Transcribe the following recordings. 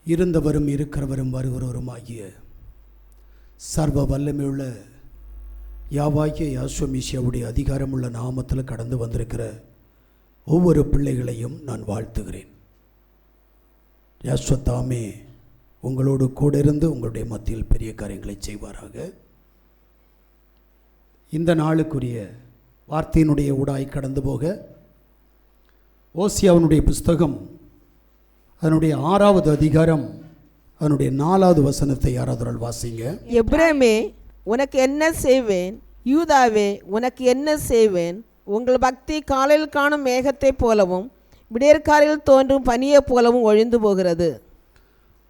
இருந்தவரும் இருக்கிறவரும் வருகிறவருமாகிய சர்வ வல்லமையுள்ள யாவாகிய யாசுவமிஷியாவுடைய அதிகாரமுள்ள நாமத்தில் கடந்து வந்திருக்கிற ஒவ்வொரு பிள்ளைகளையும் நான் வாழ்த்துகிறேன். யாஸ்வத்தாமே உங்களோடு கூட இருந்து உங்களுடைய மத்தியில் பெரிய காரியங்களை செய்வாராக. இந்த நாளுக்குரிய வார்த்தையினுடைய ஊடாய் கடந்து போக ஓசியாவினுடைய புஸ்தகம் அதனுடைய 6வது அதிகாரம் அதனுடைய 4வது வசனத்தை யாராவது வாசிங்க. எப்ராமே உனக்கு என்ன செய்வேன், யூதாவே உனக்கு என்ன செய்வேன். உங்கள் பக்தி காலையில் காணும் மேகத்தை போலவும் விடியற்காலையில் தோன்றும் பனியை போலவும் ஒழிந்து போகிறது.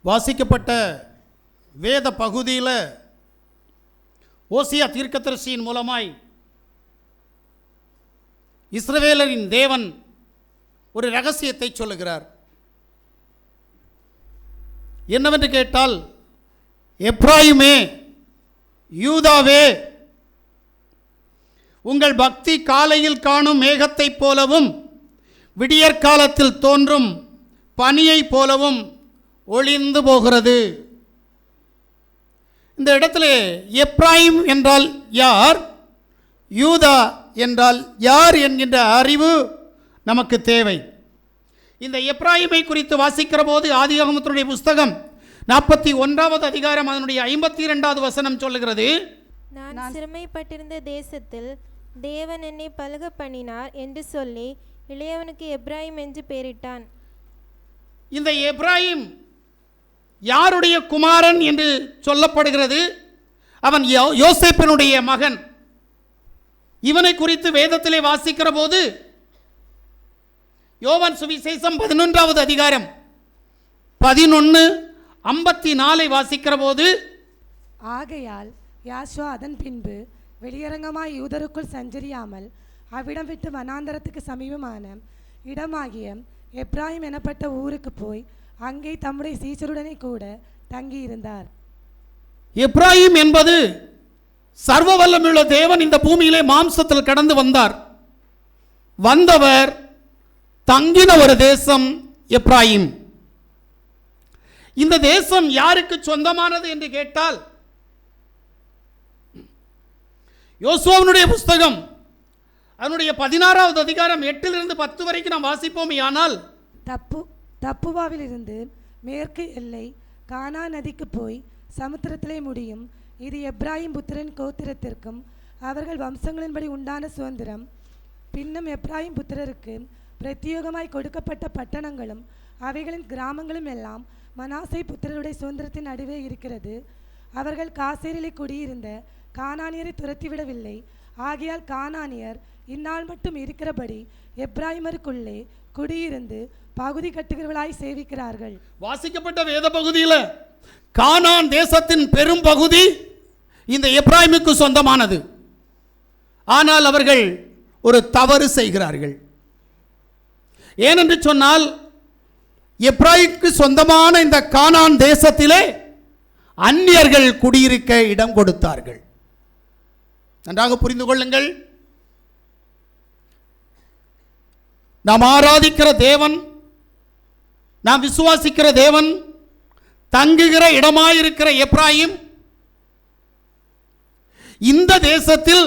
வாசிக்கப்பட்ட வேத பகுதியில் ஓசியா தீர்க்கதரிசியின் மூலமாய் இஸ்ரவேலரின் தேவன் ஒரு ரகசியத்தை சொல்லுகிறார். என்னவென்று கேட்டால், எப்ராயிமே யூதாவே உங்கள் பக்தி காலையில் காணும் மேகத்தை போலவும் விடியற்காலத்தில் தோன்றும் பனியை போலவும் ஒளிந்து போகிறது. இந்த இடத்துல எப்ராயிம் என்றால் யார், யூதா என்றால் யார் என்கின்ற அறிவு நமக்கு தேவை. இந்த எப்ராயிமை குறித்து வாசிக்கிற போது ஆதியாகமத்தினுடைய புஸ்தகம் 41வது அதிகாரம் அதனுடைய 52வது வசனம் சொல்லுகிறது, நான் சிறுமைப்பட்டிருந்த தேசத்தில் தேவன் என்னை பலக பண்ணினார் என்று சொல்லி இளையவனுக்கு எப்ராயிம் என்று பெயரிட்டான். இந்த எப்ராயிம் யாருடைய குமாரன் என்று சொல்லப்படுகிறது? அவன் யோசேப்பினுடைய மகன். இவனை குறித்து வேதத்திலே வாசிக்கிற போது யோவான் சுவிசேஷம் 11வது அதிகாரம் 11:54 வாசிக்கிற போது, ஆகையால் யாசுவா அதன் பின்பு வெளியரங்கமாய் யூதருக்குள் சஞ்சரியாமல் அவ்விடம் விட்டு வனாந்தரத்துக்கு சமீபமான இடமாகிய எப்ராயிம் எனப்பட்ட ஊருக்கு போய் அங்கே தம்முடைய சீசருடனே கூட தங்கியிருந்தார். எப்ராயிம் என்பது சர்வ வல்லமையுள்ள தேவன் இந்த பூமியிலே மாம்சத்தில் கடந்து வந்தார். வந்தவர் தங்கின ஒரு தேசம் எப்ராயிம். இந்த தேசம் யாருக்கு சொந்தமானது என்று கேட்டால், யோசுவாவினுடைய புஸ்தகம் அதனுடைய 16வது அதிகாரம் 8லிருந்து 10 வரைக்கும் நாம் வாசிப்போமே. ஆனால் தப்புவாவிலிருந்து மேற்கு எல்லை கானா நதிக்கு போய் சமுத்திரத்திலே முடியும். இது எப்ராயிம் புத்திரன் கோத்திரத்திற்கும் அவர்கள் வம்சங்களின்படி உண்டான சுதந்திரம். பின்னும் எப்ராயிம் புத்திரருக்கு பிரத்யேகமாய் கொடுக்கப்பட்ட பட்டணங்களும் அவைகளின் கிராமங்களும் எல்லாம் மனாசே புத்திரருடைய சுதந்திரத்தின் நடுவே இருக்கிறது. அவர்கள் காசேரிலே குடியிருந்த கானானியரை துரத்திவிடவில்லை. ஆகையால் கானானியர் இந்நாள் மட்டும் இருக்கிறபடி எப்ராயிமருக்குள்ளே குடியிருந்து பகுதி கட்டுகிறவர்களாய் சேவிக்கிறார்கள். வாசிக்கப்பட்ட வேத பகுதியில் கானான் தேசத்தின் பெரும் பகுதி இந்த எப்ராயிமுக்கு சொந்தமானது. ஆனால் அவர்கள் ஒரு தவறு செய்கிறார்கள். ஏனென்று சொன்னால், எப்ராயிமுக்கு சொந்தமான இந்த கானான் தேசத்திலே அந்நியர்கள் குடியிருக்க இடம் கொடுத்தார்கள். நன்றாக புரிந்து கொள்ளுங்கள். நாம் ஆராதிக்கிற தேவன், நாம் விசுவாசிக்கிற தேவன் தங்குகிற இடமாயிருக்கிற எப்ராயிம் இந்த தேசத்தில்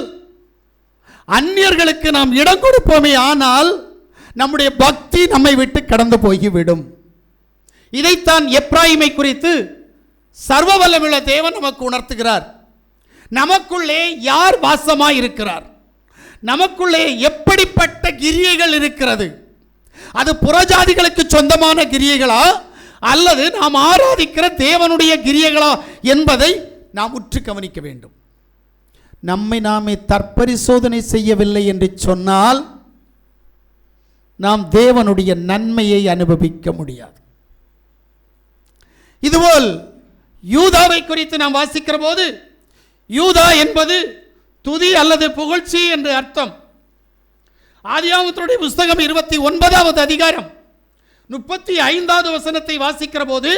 அந்நியர்களுக்கு நாம் இடம் கொடுப்போமே, ஆனால் நம்முடைய பக்தி நம்மை விட்டு கடந்து போய்விடும். இதைத்தான் எப்ராயிமை குறித்து சர்வ வல்லமையுள்ள தேவன் நமக்கு உணர்த்துகிறார். நமக்குள்ளே யார் வாசமாய் இருக்கிறார், நமக்குள்ளே எப்படிப்பட்ட கிரியைகள் இருக்கிறது, அது புறஜாதிகளுக்கு சொந்தமான கிரியைகளா அல்லது நாம் ஆராதிக்கிற தேவனுடைய கிரியைகளா என்பதை நாம் உற்று கவனிக்க வேண்டும். நம்மை நாமே தற்பரிசோதனை செய்யவில்லை என்று சொன்னால் நாம் தேவனுடைய நன்மையை அனுபவிக்க முடியாது. இதுபோல் யூதாவை குறித்து நாம் வாசிக்கிற போது, யூதா என்பது துதி அல்லது புகழ்ச்சி என்று அர்த்தம். ஆதியாகமத்தினுடைய புஸ்தகம் 29வது அதிகாரம் 35வது வசனத்தை வாசிக்கிற போது,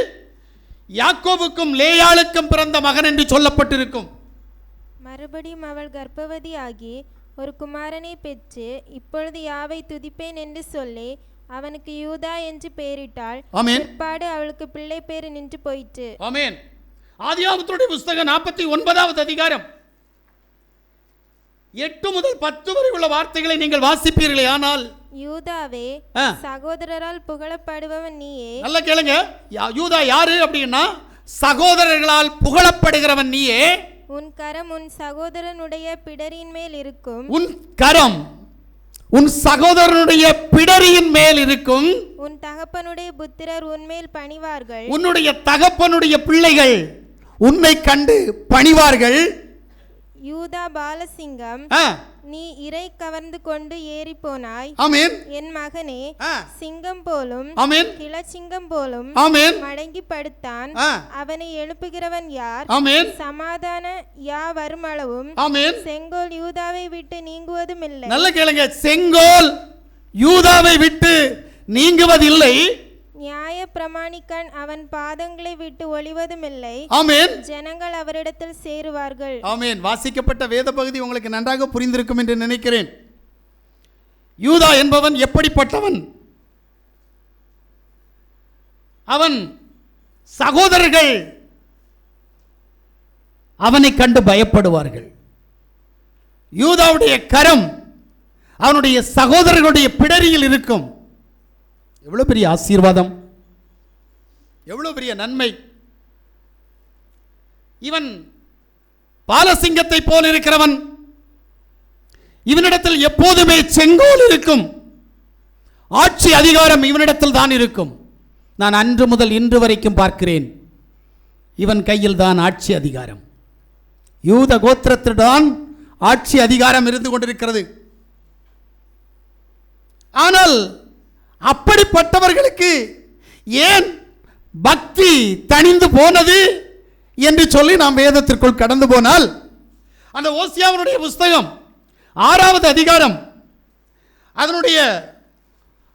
யாக்கோபுக்கும் லேயாளுக்கும் பிறந்த மகன் என்று சொல்லப்பட்டிருக்கும். மறுபடியும் அவள் கர்ப்பவதி ஆகி ஒரு குமாரனை பெற்று இப்பொழுது யாவை துதிப்பேன் என்று சொல்லி அவனுக்கு யூதா என்று பெயரிட்டாள். ஆமென். பிற்பாடு அவளுக்கு பிள்ளை பேறு நின்று போயிற்று. ஆமென். ஆதியாகமத்தினுடைய புஸ்தகம் 49வது அதிகாரம் 8 முதல் 10 வரை உள்ள வார்த்தைகளை நீங்கள் வாசிப்பீர்களே ஆனால், யூதாவே, சகோதரரால் புகழப்படுபவன் நீயே. நல்ல கேளுங்க. யூதா யாரு அப்படின்னா, சகோதரர்களால் புகழப்படுகிறவன் நீயே. உன் கரம் உன் சகோதரனுடைய பிடரியின் மேல் இருக்கும். உன் கரம் உன் சகோதரனுடைய பிடரியின் மேல் இருக்கும். உன் தகப்பனுடைய புத்திரர் உன்மேல் பணிவார்கள். உன்னுடைய தகப்பனுடைய பிள்ளைகள் உன்னை கண்டு பணிவார்கள். யூதா பாலசிங்கம், நீ இறை கவர்ந்து கொண்டு ஏறி போனாய். ஆமென். என் மகனே, சிங்கம் போலும் ஆமென் கிளச்சிங்கம் போலும் ஆமென் மடங்கி படுத்தான். அவனை எழுப்புகிறவன் யார்? ஆமென். சமாதான யா வருமளவும் ஆமென். செங்கோல் யூதாவை விட்டு நீங்குவதும் இல்லை. நல்ல கேளுங்க. செங்கோல் யூதாவை விட்டு நீங்குவதில்லை. நியாய பிரமாணிக்கன் அவன் பாதங்களை விட்டு ஒளிவதும் இல்லை. ஆமென். ஜனங்கள் அவரிடத்தில் சேருவார்கள். ஆமென். வாசிக்கப்பட்ட வேத பகுதி உங்களுக்கு நன்றாக புரிந்திருக்கும் என்று நினைக்கிறேன். யூதா என்பவன் எப்படிப்பட்டவன்? அவன் சகோதரர்கள் அவனை கண்டு பயப்படுவார்கள். யூதாவுடைய கரம் அவனுடைய சகோதரர்களுடைய பிடரியில் இருக்கும். எவ்வளவு பெரிய ஆசீர்வாதம், எவ்வளவு பெரிய நன்மை. இவன் பாலசிங்கத்தை போல் இருக்கிறவன். இவனிடத்தில் எப்போதுமே செங்கோல் இருக்கும். ஆட்சி அதிகாரம் இவனிடத்தில் தான் இருக்கும். நான் அன்று முதல் இன்று வரைக்கும் பார்க்கிறேன், இவன் கையில் தான் ஆட்சி அதிகாரம். யூத கோத்திரத்தில்தான் ஆட்சி அதிகாரம் இருந்து கொண்டிருக்கிறது. ஆனால் அப்படிப்பட்டவர்களுக்கு ஏன் பக்தி தணிந்து போனது என்று சொல்லி நாம் வேதத்திற்குள் கடந்து போனால், அந்த ஓசியாவினுடைய புஸ்தகம் 6வது அதிகாரம் அதனுடைய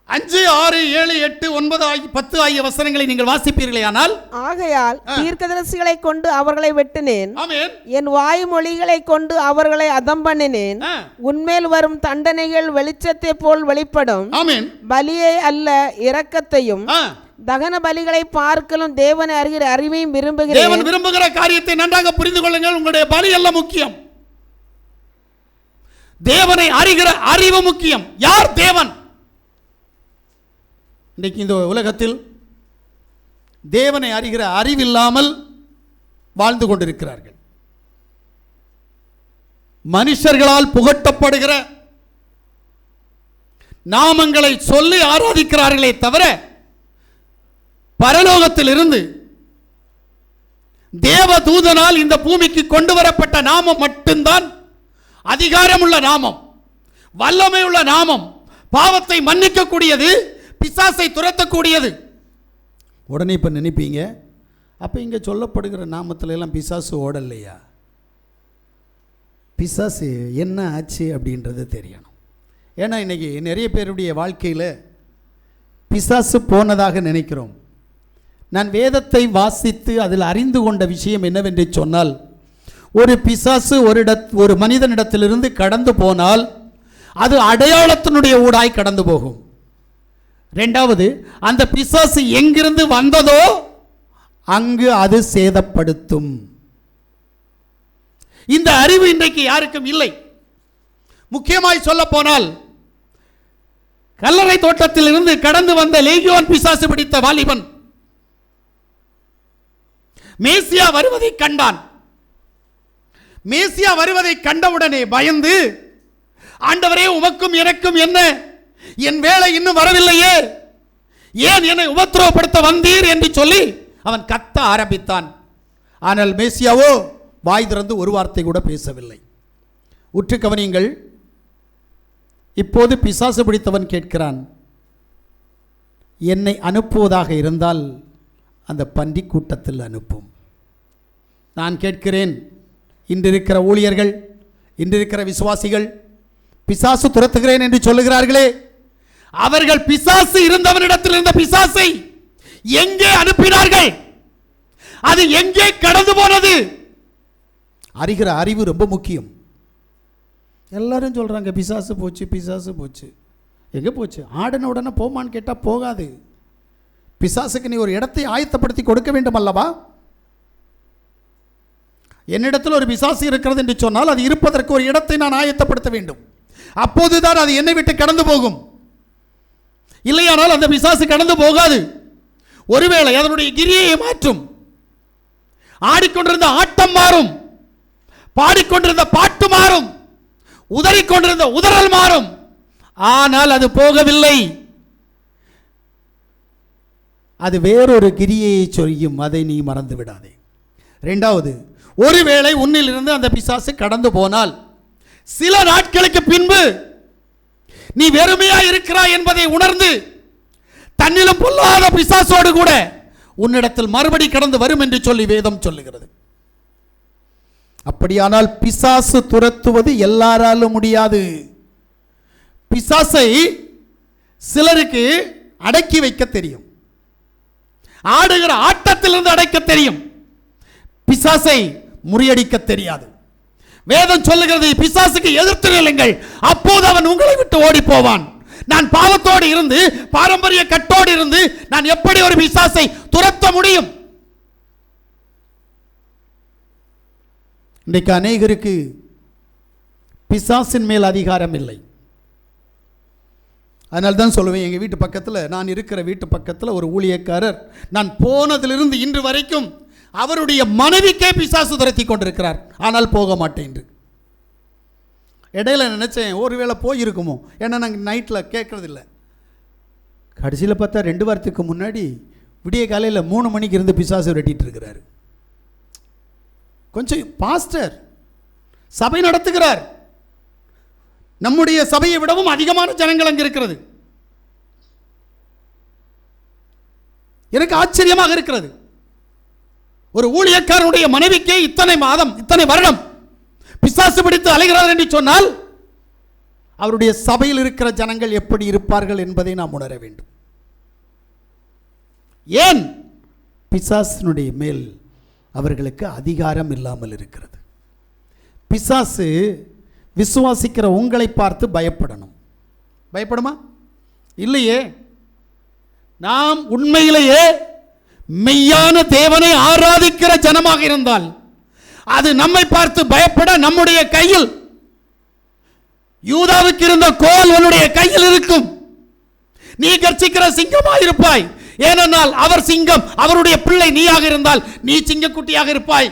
5, 6, 7, 8, 9, 10 ஆகிய வசனங்களை நீங்கள் வாசிப்பீர்களே ஆனால், ஆகையால் தீர்க்கதரிசிகளை கொண்டு அவர்களை வெட்டினேன். ஆமென். என் வாய்மொழிகளை கொண்டு அவர்களை அதம் பண்ணினேன். உன்மேல் வரும் தண்டனைகள் வெளிச்சத்தை போல் வெளிப்படும். ஆமென். பலியை அல்ல இரக்கத்தையும் தகன பலிகளை பார்க்கலும் தேவனை அறிகிற அறிவையும் விரும்புகிறேன். தேவன் விரும்புகிற காரியத்தை நன்றாக புரிந்து கொள்ளுங்கள். உங்களுடைய பலி அல்ல முக்கியம், தேவனை அறிகிற அறிவு முக்கியம். யார் தேவன்? இன்றைக்கு இந்த உலகத்தில் தேவனை அறிகிற அறிவில்லாமல் வாழ்ந்து கொண்டிருக்கிறார்கள். மனுஷர்களால் புகட்டப்படுகிற நாமங்களை சொல்லி ஆராதிக்கிறார்களே தவிர, பரலோகத்தில் இருந்து தேவதூதனால் இந்த பூமிக்கு கொண்டு வரப்பட்ட நாமம் மட்டும்தான் அதிகாரமுள்ள நாமம், வல்லமை உள்ள நாமம், பாவத்தை மன்னிக்கக்கூடியது, பிசாசை துரத்தக்கூடியது. உடனே இப்ப நினைப்பீங்க, அப்ப இங்க சொல்லப்படுகிற நாமத்துல எல்லாம் பிசாசு ஓடலையா? பிசாசு என்ன ஆச்சு அப்படின்றது தெரியணும். ஏன்னா இன்னைக்கு நிறைய பேருடைய வாழ்க்கையில் பிசாசு போனதாக நினைக்கிறோம். நான் வேதத்தை வாசித்து அதில் அறிந்து கொண்ட விஷயம் என்னவென்று சொன்னால், ஒரு பிசாசு ஒரு மனிதனிடத்திலிருந்து கடந்து போனால் அது அடையாளத்தினுடைய ஊடாய் கடந்து போகும். இரண்டாவது, அந்த பிசாசு எங்கிருந்து வந்ததோ அங்கு அது சேதப்படுத்தும். இந்த அறிவு இன்றைக்கு யாருக்கும் இல்லை. முக்கியமாய் சொல்ல போனால், கல்லறை தோட்டத்தில் இருந்து கடந்து வந்த லேகியோன் பிசாசு பிடித்த வாலிபன் மேசியா வருவதை கண்டான். மேசியா வருவதை கண்டவுடனே பயந்து, ஆண்டவரே உமக்கும் எனக்கும் என்ன, என் வேலை இன்னும் வரவில்லையே, ஏன் என்னை உபத்திரவப்படுத்த வந்தீர் என்று சொல்லி அவன் கத்த ஆரம்பித்தான். ஆனால் மேசியாவோ வாய் திறந்து ஒரு வார்த்தை கூட பேசவில்லை. உற்று கவனியுங்கள். இப்போது பிசாசு பிடித்தவன் கேட்கிறான், என்னை அனுப்புவதாக இருந்தால் அந்த பன்றி கூட்டத்தில் அனுப்பும். நான் கேட்கிறேன், இன்றிருக்கிற ஊழியர்கள், இன்றிருக்கிற விசுவாசிகள் பிசாசு துரத்துகிறேன் என்று சொல்லுகிறார்களே, அவர்கள் பிசாசு இருந்தவனிடத்தில் இருந்த பிசாசை எங்கே அனுப்பினார்கள்? அது எங்கே கடந்து போனது? அறிகிற அறிவு ரொம்ப முக்கியம். எல்லாரும் சொல்றாங்க பிசாசு போச்சு, பிசாசு போச்சு. எங்கே போச்சு? ஆடின உடனே போமான்னு கேட்டால் போகாது. பிசாசுக்கு நீ ஒரு இடத்தை ஆயத்தப்படுத்தி கொடுக்க வேண்டும் அல்லவா? என்னிடத்தில் ஒரு பிசாசு இருக்கிறது என்று சொன்னால் அது இருப்பதற்கு ஒரு இடத்தை நான் ஆயத்தப்படுத்த வேண்டும். அப்போதுதான் அது என்னை விட்டு கடந்து போகும். இல்லையானால் அந்த பிசாசு கடந்து போகாது. ஒருவேளை அதனுடைய கிரியை மாற்றும். ஆடிக்கொண்டிருந்த ஆட்டம் மாறும், பாடிக்கொண்டிருந்த பாட்டு மாறும், உதறிக்கொண்டிருந்த உதறல் மாறும். ஆனால் அது போகவில்லை. அது வேறொரு கிரியை செய்யும். அதை நீ மறந்து விடாதே. இரண்டாவது, ஒருவேளை உன்னிலிருந்து அந்த பிசாசு கடந்து போனால் சில நாட்களுக்கு பின்பு நீ வெறுமையாய் இருக்கிறாய் என்பதை உணர்ந்து தன்னிலும் பொல்லாத பிசாசோடு கூட உன்னிடத்தில் மறுபடி கடந்து வரும் என்று சொல்லி வேதம் சொல்லுகிறது. அப்படியானால் பிசாசு துரத்துவது எல்லாராலும் முடியாது. பிசாசை சிலருக்கு அடக்கி வைக்க தெரியும், ஆடுகிற ஆட்டத்திலிருந்து அடக்க தெரியும். பிசாசை முறியடிக்க தெரியாது. வேதம் சொல்லுகிறது, பிசாசுக்கு எதிர்த்து நில்லுங்கள், அப்போது அவன் உங்களை விட்டு ஓடி போவான். நான் பாவத்தோடு இருந்து, பாரம்பரிய கட்டோடு இருந்து நான் எப்படி ஒரு பிசாசை துரத்த முடியும்? இன்றைக்கு அநேகருக்கு பிசாசின் மேல் அதிகாரம் இல்லை. அதனால தான் சொல்லுவேன், எங்கள் வீட்டு பக்கத்தில், நான் இருக்கிற வீட்டு பக்கத்தில் ஒரு ஊழியக்காரர், நான் போனதிலிருந்து இன்று வரைக்கும் அவருடைய மனைவிக்கே பிசாசு துரத்தி கொண்டிருக்கிறார், ஆனால் போக மாட்டேன். இடையில நினச்சேன் ஒருவேளை போயிருக்குமோ, ஏன்னா நாங்கள் நைட்டில் கேட்குறதில்ல. கடைசியில் பார்த்தா 2 வாரத்துக்கு முன்னாடி விடிய காலையில் 3 மணிக்கு இருந்து பிசாசு விரட்டிட்டு இருக்கிறாரு. கொஞ்சம் பாஸ்டர் சபை நடத்துகிறார், நம்முடைய சபையை விடவும் அதிகமான ஜனங்கள் அங்கே இருக்கிறது. எனக்கு ஆச்சரியமாக இருக்கிறது. ஒரு ஊழியக்காரனுடைய மனைவிக்கே இத்தனை மாதம், இத்தனை வருடம் பிசாசு பிடித்து அலைகிறார் என்று சொன்னால் அவருடைய சபையில் இருக்கிற ஜனங்கள் எப்படி இருப்பார்கள் என்பதை நாம் உணர வேண்டும். ஏன்? பிசாசினுடைய மேல் அவர்களுக்கு அதிகாரம் இல்லாமல் இருக்கிறது. பிசாசு விசுவாசிக்கிற உங்களை பார்த்து பயப்படணும். பயப்படுமா? இல்லையே. நாம் உண்மையிலேயே மெய்யான தேவனை ஆராதிக்கிற ஜனமாக இருந்தால் அது நம்மை பார்த்து பயப்பட நம்முடைய கையில், யூதாவுக்கு இருந்த கோல் உன்னுடைய கையில் இருக்கும். நீ கர்ச்சிக்கிற சிங்கமாக இருப்பாய். ஏனென்றால் அவர் சிங்கம், அவருடைய பிள்ளை நீயாக இருந்தால் நீ சிங்கக்குட்டியாக இருப்பாய்.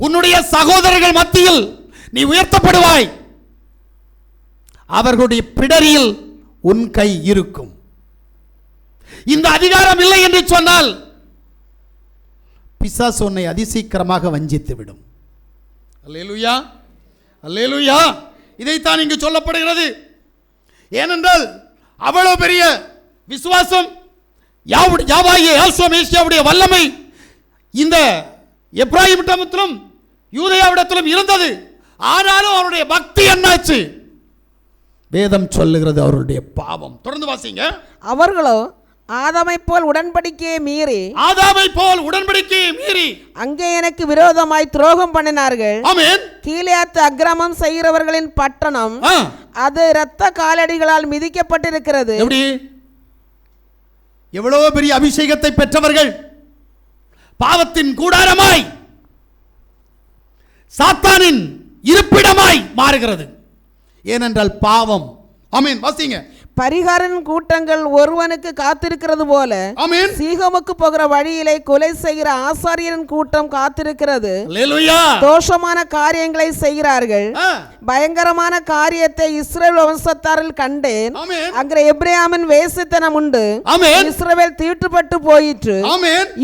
உன்னுடைய சகோதரர்கள் மத்தியில் நீ உயர்த்தப்படுவாய். அவர்களுடைய பிடரியில் உன் கை இருக்கும். இந்த அதிகாரம் இல்லை என்று சொன்னால் பிசாசு உன்னை அதிசீக்கிரமாக வஞ்சித்து விடும். அல்லேலூயா, அல்லேலூயா. இதைத்தான் இங்கு சொல்லப்படுகிறது. ஏனென்றால் அவ்வளவு பெரிய விசுவாசம், யாவாகிய வல்லமை இந்த எப்ராயிமிடத்திலும் யூதேயாவிடத்திலும் இருந்தது. ஆனாலும் அவருடைய பக்தி என்னாச்சு? வேதம் சொல்லுகிறது அவருடைய பாவம். தொடர்ந்து வாசிங்க. அவர்களோ ஆதாமை போல் உடன்படிக்கையை மீறி அங்கே எனக்கு விரோதமாய் துரோகம் பண்ணினார்கள். ஆமென். கீலேயாத்து அக்கிரமம் செய்கிறவர்களின் பட்டணம் அது இரத்த காலடிகளால் மிதிக்கப்பட்டிருக்கிறது. எப்படி? எவ்வளவு பெரிய அபிஷேகத்தை பெற்றவர்கள் பாவத்தின் கூடாரமாய், சாத்தானின் இருப்பிடமாய் மாறுகிறது. ஏனென்றால் பாவம். ஆமென். வாசிங்க. பரிகாரன் கூட்டங்கள் ஒருவனுக்கு காத்திருக்கிறது போல சீகமுக்கு போகிற வழியிலே கொலை செய்கிற ஆசாரியரின் கூட்டம் காத்திருக்கிறது. தோஷமான காரியங்களை செய்கிறார்கள். பயங்கரமான காரியத்தை இஸ்ரவேல் வம்சத்தாரில் கண்டேன். அங்கே எப்ராயிமின் வேசித்தனம் உண்டு. இஸ்ரவேல் தீட்டுப்பட்டு போயிற்று.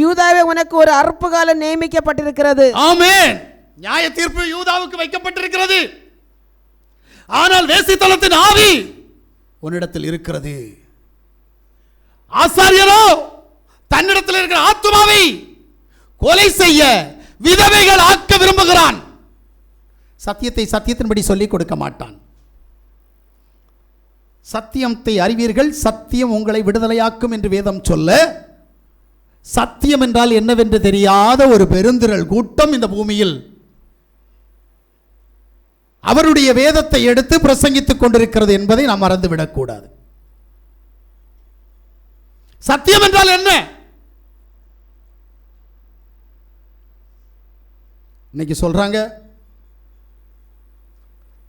யூதாவே உனக்கு ஒரு அறுப்பு காலம் நியமிக்கப்பட்டிருக்கிறது. ஆமென். நியாய தீர்ப்பு யூதாவுக்கு வைக்கப்பட்டிருக்கிறது. ஆனால் வேசித்தனத்தின் ஆவி உன்னிடத்தில் இருக்கிறது. ஆசாரியரோ தன்னிடத்தில் இருக்கிற ஆத்துமாவை கொலை செய்ய, விதவைகள் ஆக்க விரும்புகிறான். சத்தியத்தை சத்தியத்தின்படி சொல்லிக் கொடுக்க மாட்டான். சத்தியத்தை அறிவீர்கள், சத்தியம் உங்களை விடுதலையாக்கும் என்று வேதம் சொல்ல, சத்தியம் என்றால் என்னவென்று தெரியாத ஒரு பெருந்திரள் கூட்டம் இந்த பூமியில் அவருடைய வேதத்தை எடுத்து பிரசங்கித்துக் கொண்டிருக்கிறது என்பதை நாம் மறந்துவிடக்கூடாது. சத்தியம் என்றால் என்ன? இன்னைக்கு சொல்றாங்க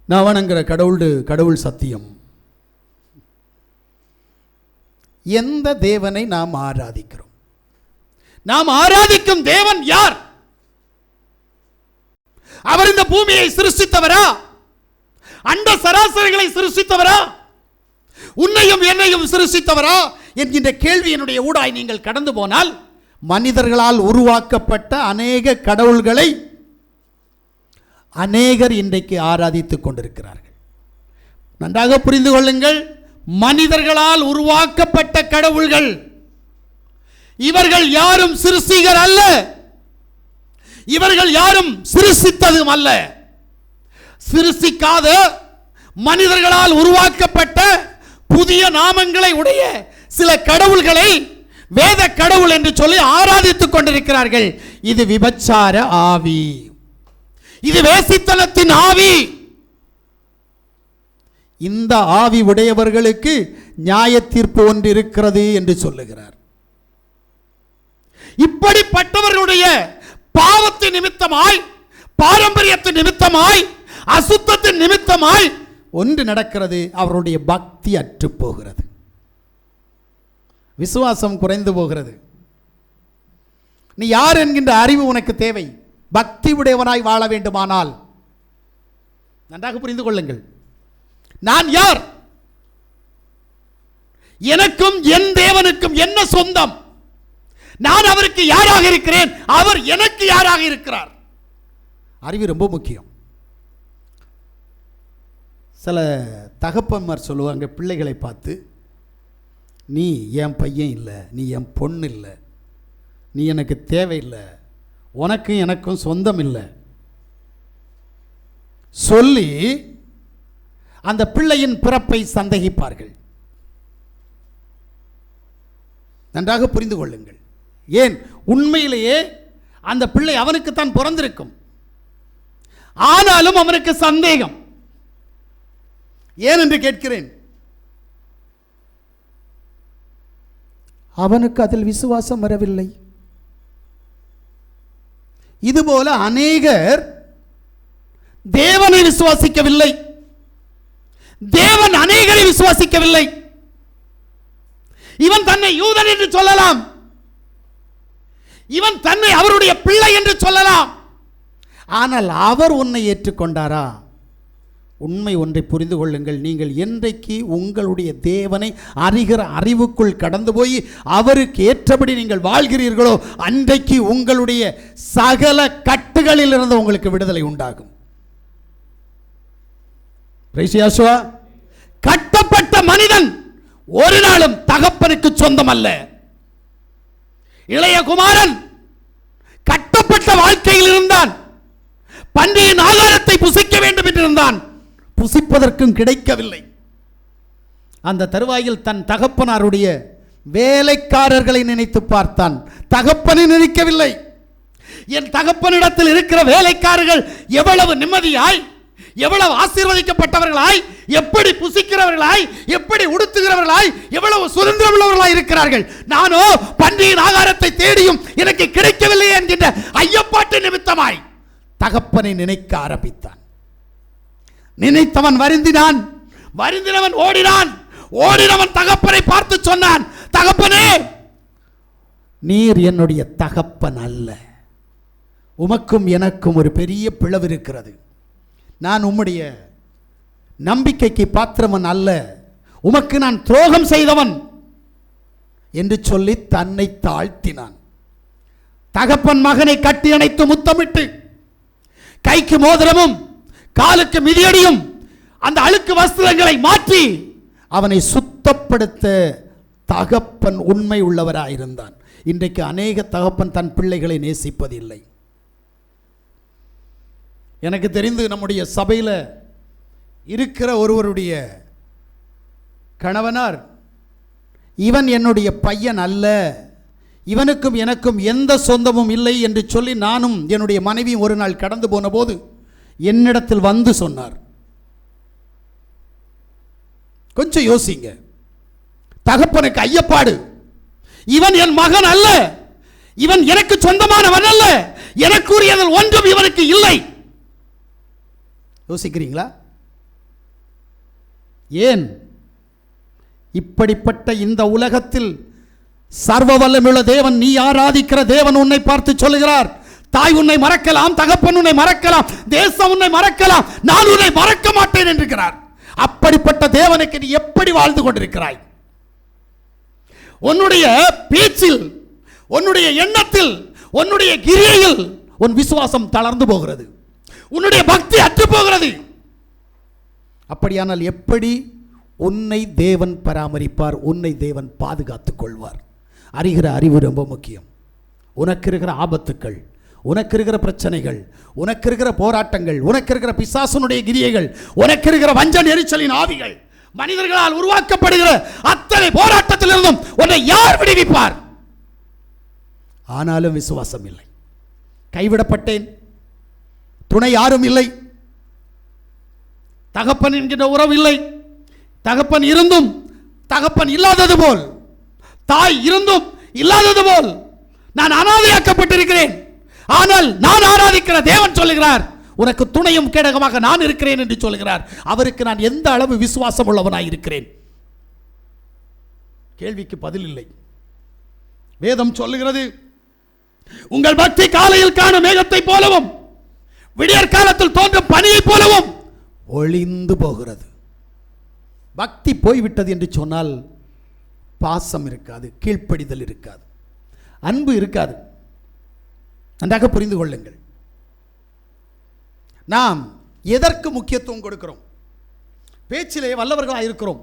நான் வணங்குற கடவுள் சத்தியம். எந்த தேவனை நாம் ஆராதிக்கிறோம்? நாம் ஆராதிக்கும் தேவன் யார்? அவர் இந்த பூமியை சிருஷ்டித்தவரா? அண்ட சராசரிகளை சிருஷ்டித்தவரா? உன்னையும் என்னையும் சிருஷ்டித்தவரா என்கின்ற கேள்வி என்னுடைய ஊடாய் நீங்கள் கடந்து போனால், மனிதர்களால் உருவாக்கப்பட்ட அநேக கடவுள்களை அநேகர் இன்றைக்கு ஆராதித்துக் கொண்டிருக்கிறார்கள். நன்றாக புரிந்து கொள்ளுங்கள், மனிதர்களால் உருவாக்கப்பட்ட கடவுள்கள். இவர்கள் யாரும் சிருஷ்டிகர் அல்ல, இவர்கள் யாரும் சிருஷ்டித்ததும் அல்ல. சிருஷ்டிக்காத மனிதர்களால் உருவாக்கப்பட்ட புதிய நாமங்களை உடைய சில கடவுள்களை வேத கடவுள் என்று சொல்லி ஆராதித்துக் கொண்டிருக்கிறார்கள். இது விபச்சார ஆவி, இது வேசித்தனத்தின் ஆவி. இந்த ஆவி உடையவர்களுக்கு நியாய தீர்ப்பு ஒன்று இருக்கிறது என்று சொல்லுகிறார். இப்படிப்பட்டவர்களுடைய பாவத்தின் நிமித்தமாய், பாரம்பரியத்தின் நிமித்தமாய், அசுத்தத்தின் நிமித்தமாய் ஒன்று நடக்கிறது, அவருடைய பக்தி அற்று போகிறது, விசுவாசம் குறைந்து போகிறது. நீ யார் என்கின்ற அறிவு உனக்கு தேவை. பக்தி உடையவனாய் வாழ வேண்டுமானால் நன்றாக புரிந்து கொள்ளுங்கள், நான் யார், எனக்கும் என் தேவனுக்கும் என்ன சொந்தம், நான் அவருக்கு யாராக இருக்கிறேன், அவர் எனக்கு யாராக இருக்கிறார். அறிவு ரொம்ப முக்கியம். சில தகப்பன்மார் சொல்லுவாங்க பிள்ளைகளை பார்த்து, நீ என் பையன் இல்லை, நீ என் பொண்ணு இல்லை, நீ எனக்கு தேவையில்லை, உனக்கும் எனக்கும் சொந்தம் இல்லை சொல்லி அந்த பிள்ளையின் பிறப்பை சந்தேகிப்பார்கள். நன்றாக புரிந்து கொள்ளுங்கள். ஏன்? உண்மையிலேயே அந்த பிள்ளை அவனுக்குத்தான் பிறந்திருக்கும், ஆனாலும் அவனுக்கு சந்தேகம். ஏன் என்று கேட்கிறேன். அவனுக்கு அதில் விசுவாசம் வரவில்லை. இதுபோல அநேகர் தேவனை விசுவாசிக்கவில்லை, தேவன் அநேகரை விசுவாசிக்கவில்லை. இவன் தன்னை யூதன் என்று சொல்லலாம், இவன் தன்னை அவருடைய பிள்ளை என்று சொல்லலாம், ஆனால் அவர் உன்னை ஏற்றுக்கொண்டாரா? உண்மை ஒன்றை புரிந்து கொள்ளுங்கள், நீங்கள் என்றைக்கு உங்களுடைய தேவனை அறிகிற அறிவுக்குள் கடந்து போய் அவருக்கு ஏற்றபடி நீங்கள் வாழ்கிறீர்களோ அன்றைக்கு உங்களுடைய சகல கட்டுகளில் இருந்து உங்களுக்கு விடுதலை உண்டாகும். கட்டப்பட்ட மனிதன் ஒரு நாளும் தகப்பனுக்கு சொந்தம் அல்ல. இளைய குமாரன் கட்டப்பட்ட வாழ்க்கையில் இருந்தான், பன்றியின் ஆகாரத்தை புசிக்க வேண்டும் என்று இருந்தான், புசிப்பதற்கும் கிடைக்கவில்லை. அந்த தருவாயில் தன் தகப்பனாருடைய வேலைக்காரர்களை நினைத்து பார்த்தான், தகப்பனை நினைக்கவில்லை. என் தகப்பனிடத்தில் இருக்கிற வேலைக்காரர்கள் எவ்வளவு நிம்மதியாய், எவ்வளவு ஆசீர்வதிக்கப்பட்டவர்களாய், எப்படி புசிக்கிறவர்களாய், எப்படி உடுத்துகிறவர்களாய், எவ்வளவு சுதந்திரம் உள்ளவர்களாய் இருக்கிறார்கள். நானோ பன்றியின் ஆகாரத்தை தேடியும் எனக்கு கிடைக்கவில்லை என்கின்ற ஐயப்பாட்டு நிமித்தமாய் தகப்பனை நினைக்க ஆரம்பித்தான். நினைத்தவன் வருந்தினான், வருந்தினவன் ஓடினான், ஓடினவன் தகப்பனை பார்த்து சொன்னான், தகப்பனே நீர் என்னுடைய தகப்பன் அல்ல, உமக்கும் எனக்கும் ஒரு பெரிய பிளவு இருக்கிறது, நான் உம்முடைய நம்பிக்கைக்கு பாத்திரவன் அல்ல, உமக்கு நான் துரோகம் செய்தவன் என்று சொல்லி தன்னை தாழ்த்தினான். தகப்பன் மகனை கட்டி அணைத்து முத்தமிட்டு கைக்கு மோதிரமும் காலுக்கு மிதியடியும் அந்த அழுக்கு வஸ்திரங்களை மாற்றி அவனை சுத்தப்படுத்த தகப்பன் உண்மை உள்ளவராயிருந்தான். இன்றைக்கு அநேக தகப்பன் தன் பிள்ளைகளை நேசிப்பதில்லை. எனக்கு தெரிந்து நம்முடைய சபையில் இருக்கிற ஒருவருடைய கணவனார், இவன் என்னுடைய பையன் அல்ல, இவனுக்கும் எனக்கும் எந்த சொந்தமும் இல்லை என்று சொல்லி நானும் என்னுடைய மனைவியும் ஒரு நாள் கடந்து போன போது என்னிடத்தில் வந்து சொன்னார். கொஞ்சம் யோசிங்க. தகப்பனுக்கு ஐயப்பாடு. இவன் என் மகன் அல்ல, இவன் எனக்கு சொந்தமானவன் அல்ல, எனக்குரியதில் ஒன்றும் இவனுக்கு இல்லை. யோசிக்கிறீங்களா? ஏன் இப்படிப்பட்ட இந்த உலகத்தில் சர்வ வல்லமையுள்ள தேவன், நீ ஆராதிக்கிற தேவன் உன்னை பார்த்து சொல்லுகிறார், தாய் உன்னை மறக்கலாம், தகப்பன் உன்னை மறக்கலாம், தேசம் உன்னை மறக்கலாம், நான் உன்னை மறக்க மாட்டேன் என்கிறார். அப்படிப்பட்ட தேவனுக்கு நீ எப்படி வாழ்ந்து கொண்டிருக்கிறாய்? உன்னுடைய பேச்சில், உன்னுடைய எண்ணத்தில், உன்னுடைய கிரியையில் உன் விசுவாசம் தளர்ந்து போகிறது, உன்னுடைய பக்தி அற்று போகிறது. அப்படியானால் எப்படி உன்னை தேவன் பராமரிப்பார்? உன்னை தேவன் பாதுகாத்துக் கொள்வார். அறிகிற அறிவு ரொம்ப முக்கியம். உனக்கு இருக்கிற ஆபத்துக்கள், உனக்கு இருக்கிற பிரச்சனைகள், உனக்கு இருக்கிற போராட்டங்கள், உனக்கு இருக்கிற பிசாசுனுடைய கிரியைகள், உனக்கு இருக்கிற வஞ்ச நெரிச்சலின் ஆவிகள், மனிதர்களால் உருவாக்கப்படுகிற அத்தனை போராட்டத்திலிருந்தும் உன்னை யார் விடுவிப்பார்? ஆனாலும் விசுவாசம் இல்லை. கைவிடப்பட்டேன், துணை யாரும் இல்லை, தகப்பன் என்கின்ற உறவு இல்லை, தகப்பன் இருந்தும் தகப்பன் இல்லாதது போல், தாய் இருந்தும் இல்லாதது போல் நான் அனாதையாக்கப்பட்டிருக்கிறேன். ஆனால் நான் ஆராதிக்கிற தேவன் சொல்லுகிறார், உனக்கு துணையும் கேடகமாக நான் இருக்கிறேன் என்று சொல்லுகிறார். அவருக்கு நான் எந்த அளவு விசுவாசம் உள்ளவனாய் இருக்கிறேன்? கேள்விக்கு பதில் இல்லை. வேதம் சொல்லுகிறது, உங்கள் பக்தி காலையில் காணும் மேகத்தை போலவும் விடியற் காலத்தில் தோன்றும் பனியை போலவும் ஒளிந்து போகிறது. பக்தி போய்விட்டது என்று சொன்னால் பாசம் இருக்காது, கீழ்ப்படிதல் இருக்காது, அன்பு இருக்காது. நன்றாக புரிந்து கொள்ளுங்கள். நாம் எதற்கு முக்கியத்துவம் கொடுக்கிறோம்? பேச்சிலே வல்லவர்களாக இருக்கிறோம்.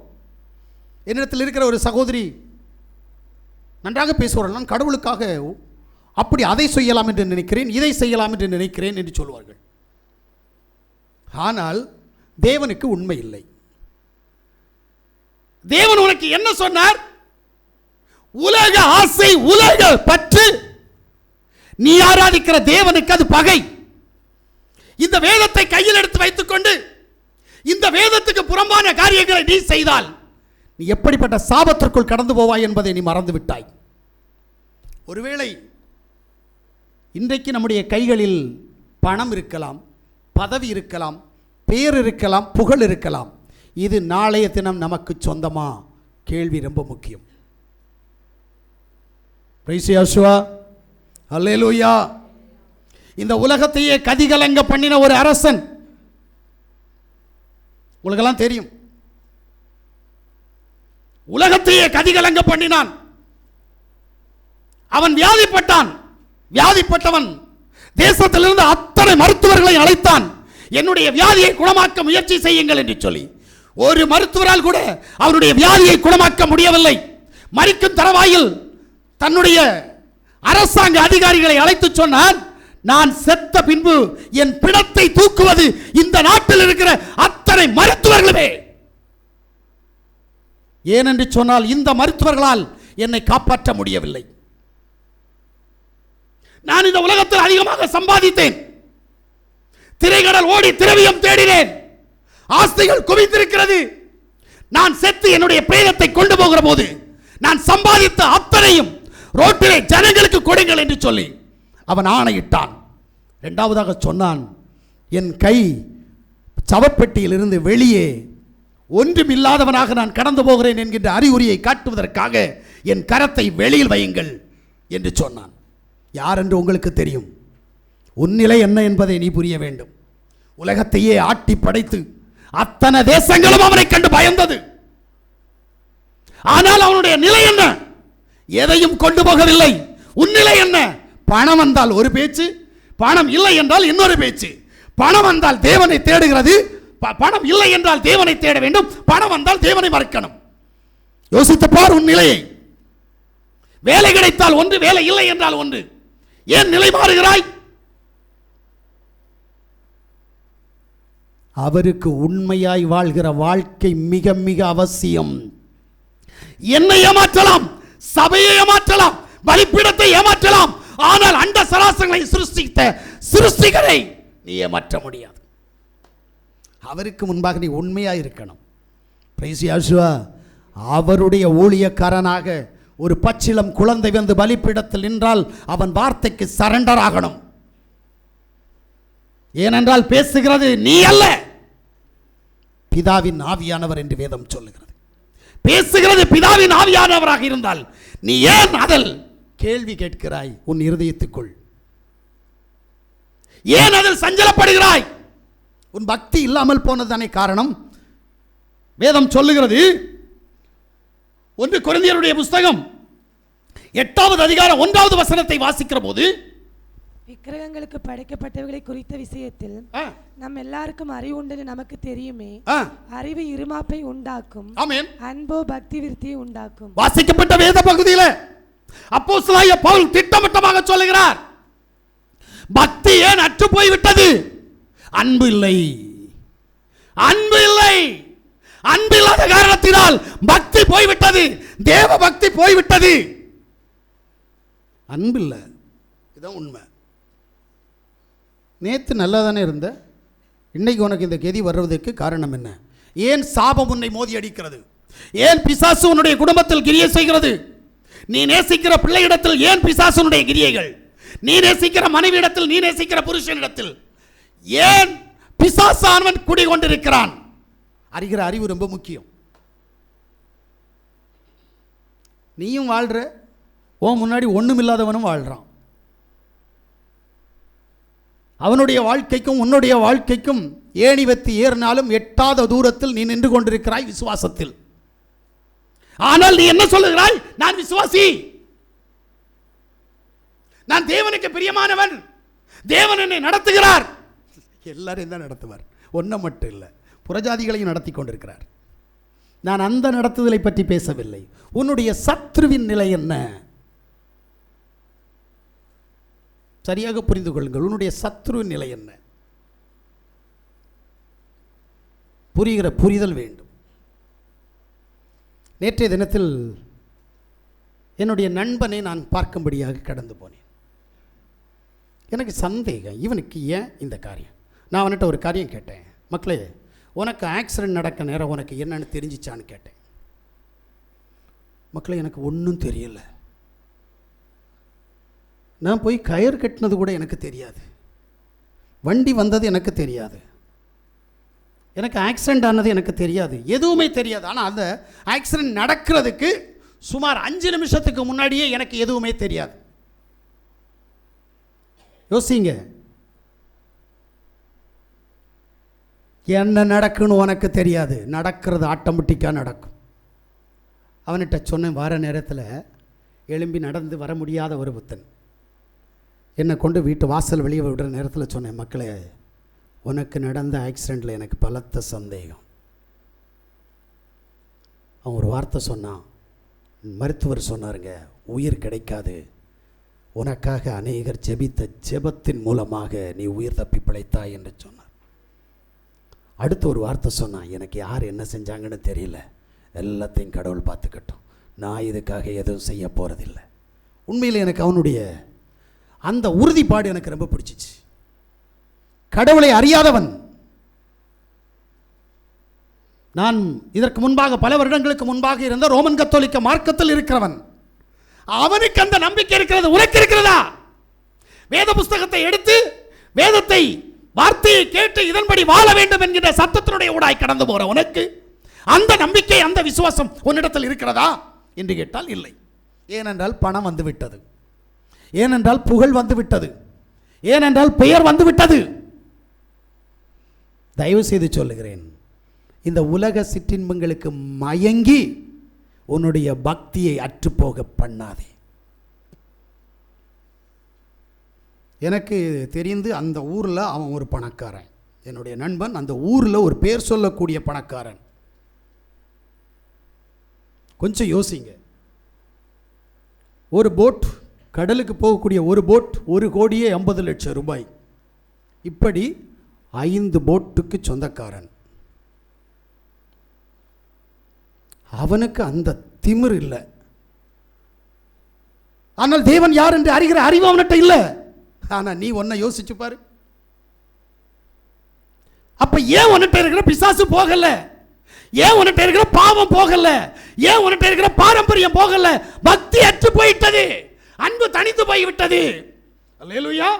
என்னிடத்தில் இருக்கிற ஒரு சகோதரி நன்றாக பேசுவார்கள். நான் கடவுளுக்காக அப்படி அதை செய்யலாம் என்று நினைக்கிறேன், இதை செய்யலாம் என்று நினைக்கிறேன் என்று சொல்வார்கள். ஆனால் தேவனுக்கு உண்மை இல்லை. தேவன் உனக்கு என்ன சொன்னார்? உலக ஆசை, உலக பற்று. நீ ஆராதிக்கிற தேவனுக்கு அது பகை. இந்த வேதத்தை கையில் எடுத்து வைத்துக் கொண்டு இந்த வேதத்துக்கு புறம்பான காரியங்களை நீ செய்தால் நீ எப்படிப்பட்ட சாபத்திற்குள் கடந்து போவாய் என்பதை நீ மறந்து விட்டாய். ஒருவேளை இன்றைக்கு நம்முடைய கைகளில் பணம் இருக்கலாம், பதவி இருக்கலாம், பேர் இருக்கலாம், புகழ் இருக்கலாம். இது நாளைய தினம் நமக்கு சொந்தமா? கேள்வி ரொம்ப முக்கியம். பிரைஸ் யேசுவா, அல்லேலூயா. இந்த உலகத்தையே கதிகலங்க பண்ணின ஒரு அரசன் உங்களுக்கெல்லாம் தெரியும். உலகத்தையே கதிகலங்க பண்ணினான். அவன் வியாதிப்பட்டான். வியாதிப்பட்டவன் தேசத்திலிருந்து அத்தனை மருத்துவர்களை அழைத்தான். என்னுடைய வியாதியை குணமாக்க முயற்சி செய்யுங்கள் என்று சொல்லி ஒரு மருத்துவரால் கூட அவருடைய வியாதியை குணமாக்க முடியவில்லை. மரிக்கும் தருவாயில் தன்னுடைய அரசாங்க அதிகாரிகளை அழைத்து சொன்னான், நான் செத்த பின்பு என் பிணத்தை தூக்குவது இந்த நாட்டில் இருக்கிற அத்தனை மருத்துவர்களுமே. ஏனென்று சொன்னால் இந்த மருத்துவர்களால் என்னை காப்பாற்ற முடியவில்லை. நான் இந்த உலகத்தில் அதிகமாக சம்பாதித்தேன், திரைக்கடல் ஓடி திரவியம் தேடினேன், ஆஸ்திகள் குவிந்திருக்கிறது. நான் செத்து என்னுடைய பிரேதத்தை கொண்டு போகிற போது நான் சம்பாதித்த அத்தனையும் ரோட்டிலே ஜனங்களுக்கு கொடுங்கள் என்று சொல்லி அவன் ஆணையிட்டான். இரண்டாவதாக சொன்னான், என் கை சவப்பெட்டியில் இருந்து வெளியே ஒன்றும் இல்லாதவனாக நான் கடந்து போகிறேன் என்கின்ற அறிகுறியை காட்டுவதற்காக என் கரத்தை வெளியில் வையுங்கள் என்று சொன்னான். யார் என்று உங்களுக்கு தெரியும். உன் நிலை என்ன என்பதை நீ புரிய வேண்டும். உலகத்தையே ஆட்டி படைத்து அத்தனை தேசங்களும் அவனை கண்டு பயந்தது. ஆனால் அவனுடைய நிலை என்ன? எதையும் கொண்டு போகவில்லை. உன் நிலை என்ன? பணம் வந்தால் ஒரு பேச்சு, பணம் இல்லை என்றால் இன்னொரு பேச்சு. பணம் வந்தால் தேவனை தேடுகிறது, பணம் இல்லை என்றால் தேவனை தேட வேண்டும், பணம் வந்தால் தேவனை மறக்கணும். யோசித்து பார் உன் நிலையை. வேலை கிடைத்தால் ஒன்று, வேலை இல்லை என்றால் ஒன்று. ஏன் நிலை மாறுகிறாய்? அவருக்கு உண்மையாய் வாழ்கிற வாழ்க்கை மிக மிக அவசியம். என்னை ஏமாற்றலாம், சபையை ஏமாற்றலாம், பலிபீடத்தை ஏமாற்றலாம், ஆனால் அண்ட சராசரங்களை சிருஷ்டித்த சிருஷ்டிகரை நீ ஏமாற்ற முடியாது. அவருக்கு முன்பாக நீ உண்மையாய் இருக்கணும். பிரைஸ் யாசுவா. அவருடைய ஊழியக்காரனாக ஒரு பச்சிளம் குழந்தை வந்து பலிப்பீடத்தில் நின்றால் அவன் வார்த்தைக்கு சரண்டர் ஆகணும். ஏனென்றால் பேசுகிறது நீ அல்ல, பிதாவின் ஆவியானவர் என்று வேதம் சொல்லுகிறது. பேசுகிறது பிதாவின் ஆவியானவராக இருந்தால் நீ ஏன் அதில் கேள்வி கேட்கிறாய்? உன் இருதயத்துக்குள் ஏன் அதில் சஞ்சலப்படுகிறாய்? உன் பக்தி இல்லாமல் போனதுதானே காரணம். வேதம் சொல்லுகிறது, 1 கொரிந்தியருடைய புஸ்தகம் 8வது அதிகாரம் 1வது வசனத்தை வாசிக்கிற போது, விக்கிரகங்களுக்கு படைக்கப்பட்டவைகளை குறித்த விஷயத்தில் நம் எல்லாருக்கும் அறிவு உண்டு நமக்கு தெரியுமே. அறிவு இருமாப்பை உண்டாக்கும், அன்போ பக்தி விருத்தியை உண்டாக்கும். வாசிக்கப்பட்ட வேத பகுதியில் அப்போஸ்தலனாகிய பவுல் திட்டவட்டமாக சொல்லுகிறார், பக்தி ஏன் அற்று போய்விட்டது? அன்பு இல்லை. அன்பு இல்லை. அன்பு இல்லாத காரணத்தினால் பக்தி போய்விட்டது, தேவ பக்தி போய்விட்டது. அன்பு இல்லை, இதுதான் உண்மை. நேற்று நல்லா தானே இருந்த, இன்னைக்கு உனக்கு இந்த கெதி வர்றதுக்கு காரணம் என்ன? ஏன் சாபம் உன்னை மோதி அடிக்கிறது? ஏன் பிசாசு உன்னுடைய குடும்பத்தில் கிரியை செய்கிறது? நீ நேசிக்கிற பிள்ளையிடத்தில் ஏன் பிசாசுனுடைய கிரியைகள்? நீ நேசிக்கிற மனைவியிடத்தில், நீ நேசிக்கிற புருஷனிடத்தில் ஏன் பிசாசானவன் குடிகொண்டிருக்கிறான்? அறிகிற அறிவு ரொம்ப முக்கியம். நீயும் வாழ்ற, உன் முன்னாடி ஒன்றும் இல்லாதவனும் வாழ்றான். அவனுடைய வாழ்க்கைக்கும் உன்னுடைய வாழ்க்கைக்கும் ஏணி வெத்தி ஏறினாலும் எட்டாத தூரத்தில் நீ நின்று கொண்டிருக்கிறாய் விசுவாசத்தில். ஆனால் நீ என்ன சொல்லுகிறாய்? நான் விசுவாசி, நான் தேவனுக்கு பிரியமானவன், தேவன் என்னை நடத்துகிறார். எல்லாரையும் தான் நடத்துவார், ஒன்றை மட்டும் இல்லை, புறஜாதிகளையும் நடத்தி கொண்டிருக்கிறார். நான் அந்த நடத்துதலை பற்றி பேசவில்லை. உன்னுடைய சத்ருவின் நிலை என்ன? சரியாக புரிந்து கொள்ளுங்கள். உன்னுடைய சத்ருவின் நிலை என்ன? புரிதல் வேண்டும். நேற்றைய தினத்தில் என்னுடைய நண்பனை நான் பார்க்கும்படியாக கடந்து போனேன். எனக்கு சந்தேகம், இவனுக்கு ஏன் இந்த காரியம்? நான் அவன்கிட்ட ஒரு காரியம் கேட்டேன், மக்களே உனக்கு ஆக்சிடென்ட் நடக்க நேரம் உனக்கு என்னன்னு தெரிஞ்சிச்சான்னு கேட்டேன். மக்களே எனக்கு ஒன்றும் தெரியல. நான் போய் கயிறு கட்டினது கூட எனக்கு தெரியாது, வண்டி வந்தது எனக்கு தெரியாது, எனக்கு ஆக்சிடென்ட் ஆனது எனக்கு தெரியாது, எதுவுமே தெரியாது. ஆனால் அந்த ஆக்சிடென்ட் நடக்கிறதுக்கு சுமார் 5 நிமிஷத்துக்கு முன்னாடியே எனக்கு எதுவுமே தெரியாது. யோசிங்க, என்ன நடக்குன்னு உனக்கு தெரியாது, நடக்கிறது ஆட்டோமேட்டிக்காக நடக்கும். அவன்கிட்ட சொன்ன வார நேரத்தில் எழும்பி நடந்து வர முடியாத ஒரு புத்தன் என்னை கொண்டு வீட்டு வாசல் வெளியே விடுற நேரத்தில் சொன்னேன், மக்களே உனக்கு நடந்த ஆக்சிடெண்ட்டில் எனக்கு பலத்த சந்தேகம். அவன் ஒரு வார்த்தை சொன்னான், மருத்துவர் சொன்னாருங்க, உயிர் கிடைக்காது, உனக்காக அநேகர் ஜெபித்த ஜெபத்தின் மூலமாக நீ உயிர் தப்பி பிழைத்தாய் என்று சொன்னார். அடுத்து ஒரு வார்த்தை சொன்னான், எனக்கு யார் என்ன செஞ்சாங்கன்னு தெரியல, எல்லாத்தையும் கடவுள் பார்த்துக்கட்டும், நான் இதுக்காக எதுவும் செய்ய போகிறதில்லை. உண்மையில் எனக்கு அவனுடைய அந்த உறுதிப்பாடு எனக்கு ரொம்ப பிடிச்சிச்சு. கடவுளை அறியாதவன். நான் இதற்கு முன்பாக பல வருடங்களுக்கு முன்பாக இருந்த ரோமன் கத்தோலிக்க மார்க்கத்தில் இருக்கிறவன். அவனுக்கு அந்த நம்பிக்கை இருக்கிறது, உனக்கு இருக்கிறதா? வேத புஸ்தகத்தை எடுத்து வேதத்தை வார்த்தையை கேட்டு இதன்படி வாழ வேண்டும் என்கிற சத்தத்தினுடைய ஊடாய் கடந்து போற உனக்கு அந்த நம்பிக்கை, அந்த விசுவாசம் உன்னிடத்தில் இருக்கிறதா என்று கேட்டால் இல்லை. ஏனென்றால் பணம் வந்து விட்டது, ஏனென்றால் புகழ் வந்து விட்டது, ஏனென்றால் பெயர் வந்து விட்டது. தயவு செய்து சொல்லுகிறேன், இந்த உலக சிற்றின்பங்களுக்கு மயங்கி உன்னுடைய பக்தியை அற்றுப்போக பண்ணாதே. எனக்கு தெரிந்து அந்த ஊரில் அவன் ஒரு பணக்காரன், என்னுடைய நண்பன் அந்த ஊரில் ஒரு பேர் சொல்லக்கூடிய பணக்காரன். கொஞ்சம் யோசிங்க, ஒரு போட், கடலுக்கு போகக்கூடிய ஒரு போட் 1,50,00,000 ரூபாய். இப்படி 5 போட்டுக்கு சொந்தக்காரன். அவனுக்கு அந்த திமிர் இல்லை. ஆனால் தேவன் யார் என்று அறிகிற அறிவு அவன்கிட்ட இல்லை. ஆனா நீ ஒன்ன யோசிச்சு பாரு, அப்ப ஏன் உன்கிட்ட இருக்கிற பிசாசு போகல? ஏன் உன்கிட்ட இருக்கிற பாவம் போகல? ஏன் உன்கிட்ட இருக்கிற பாரம்பரியம் போகல? பக்தி அற்று போயிட்டது, அன்பு தனித்து போய்விட்டது. அல்லேலூயா.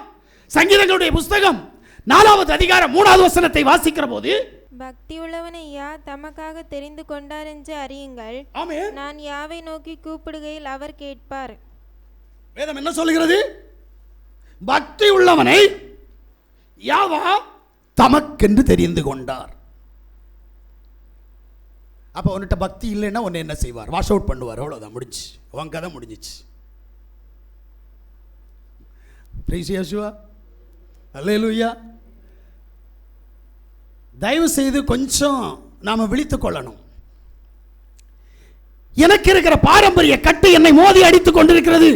சங்கீதங்களுடைய புஸ்தகம் 4வது அதிகாரம் 3வது வசனத்தை வாசிக்கிற போது, பக்தி உள்ளவனை யார் தமக்காக தெரிந்து கொண்டார் என்று அறியுங்கள். நான் யாவை நோக்கி கூப்பிடுகையில் அவர் கேட்பார். வேதம் என்ன சொல்லுகிறது? பக்தி உள்ளவனை யாவா தமக்கென்று தெரிந்து கொண்டார். அப்ப உன்கிட்ட பக்தி இல்லைன்னா உன்னை என்ன செய்வார்? வாஷ் அவுட் பண்ணுவார். அவ்வளவுதான், முடிஞ்சு, உன் கதை முடிஞ்சிச்சு. பிரைஸ் இயேசுவா. அல்லேலூயா. தயவு செய்து கொஞ்சம் நாம விழித்துக் கொள்ளணும். எனக்கு இருக்கிற பாரம்பரிய கட்டு என்னை மோதி அடித்துக் கொண்டிருக்கிறது.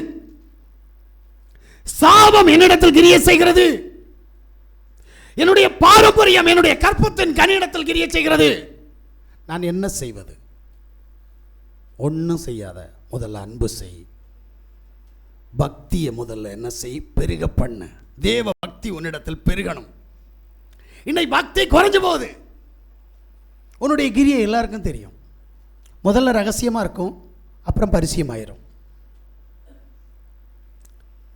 சாபம் என்னிடத்தில் கிரியை செய்கிறது. என்னுடைய பாரம்பரியம் என்னுடைய கற்பத்தின் கனியிடத்தில் கிரியை செய்கிறது. நான் என்ன செய்வது? ஒன்றும் செய்யாத. முதல்ல அன்பு செய். பக்தியை முதல்ல என்ன செய்? பெருக பண்ண. தேவ பக்தி உன்னிடத்தில் பெருகணும். இன்னைக்கு பக்தி குறைஞ்சு போகுது. உன்னுடைய கிரியை எல்லாருக்கும் தெரியும். முதல்ல ரகசியமா இருக்கும், அப்புறம் பரிசியமாயிரும்.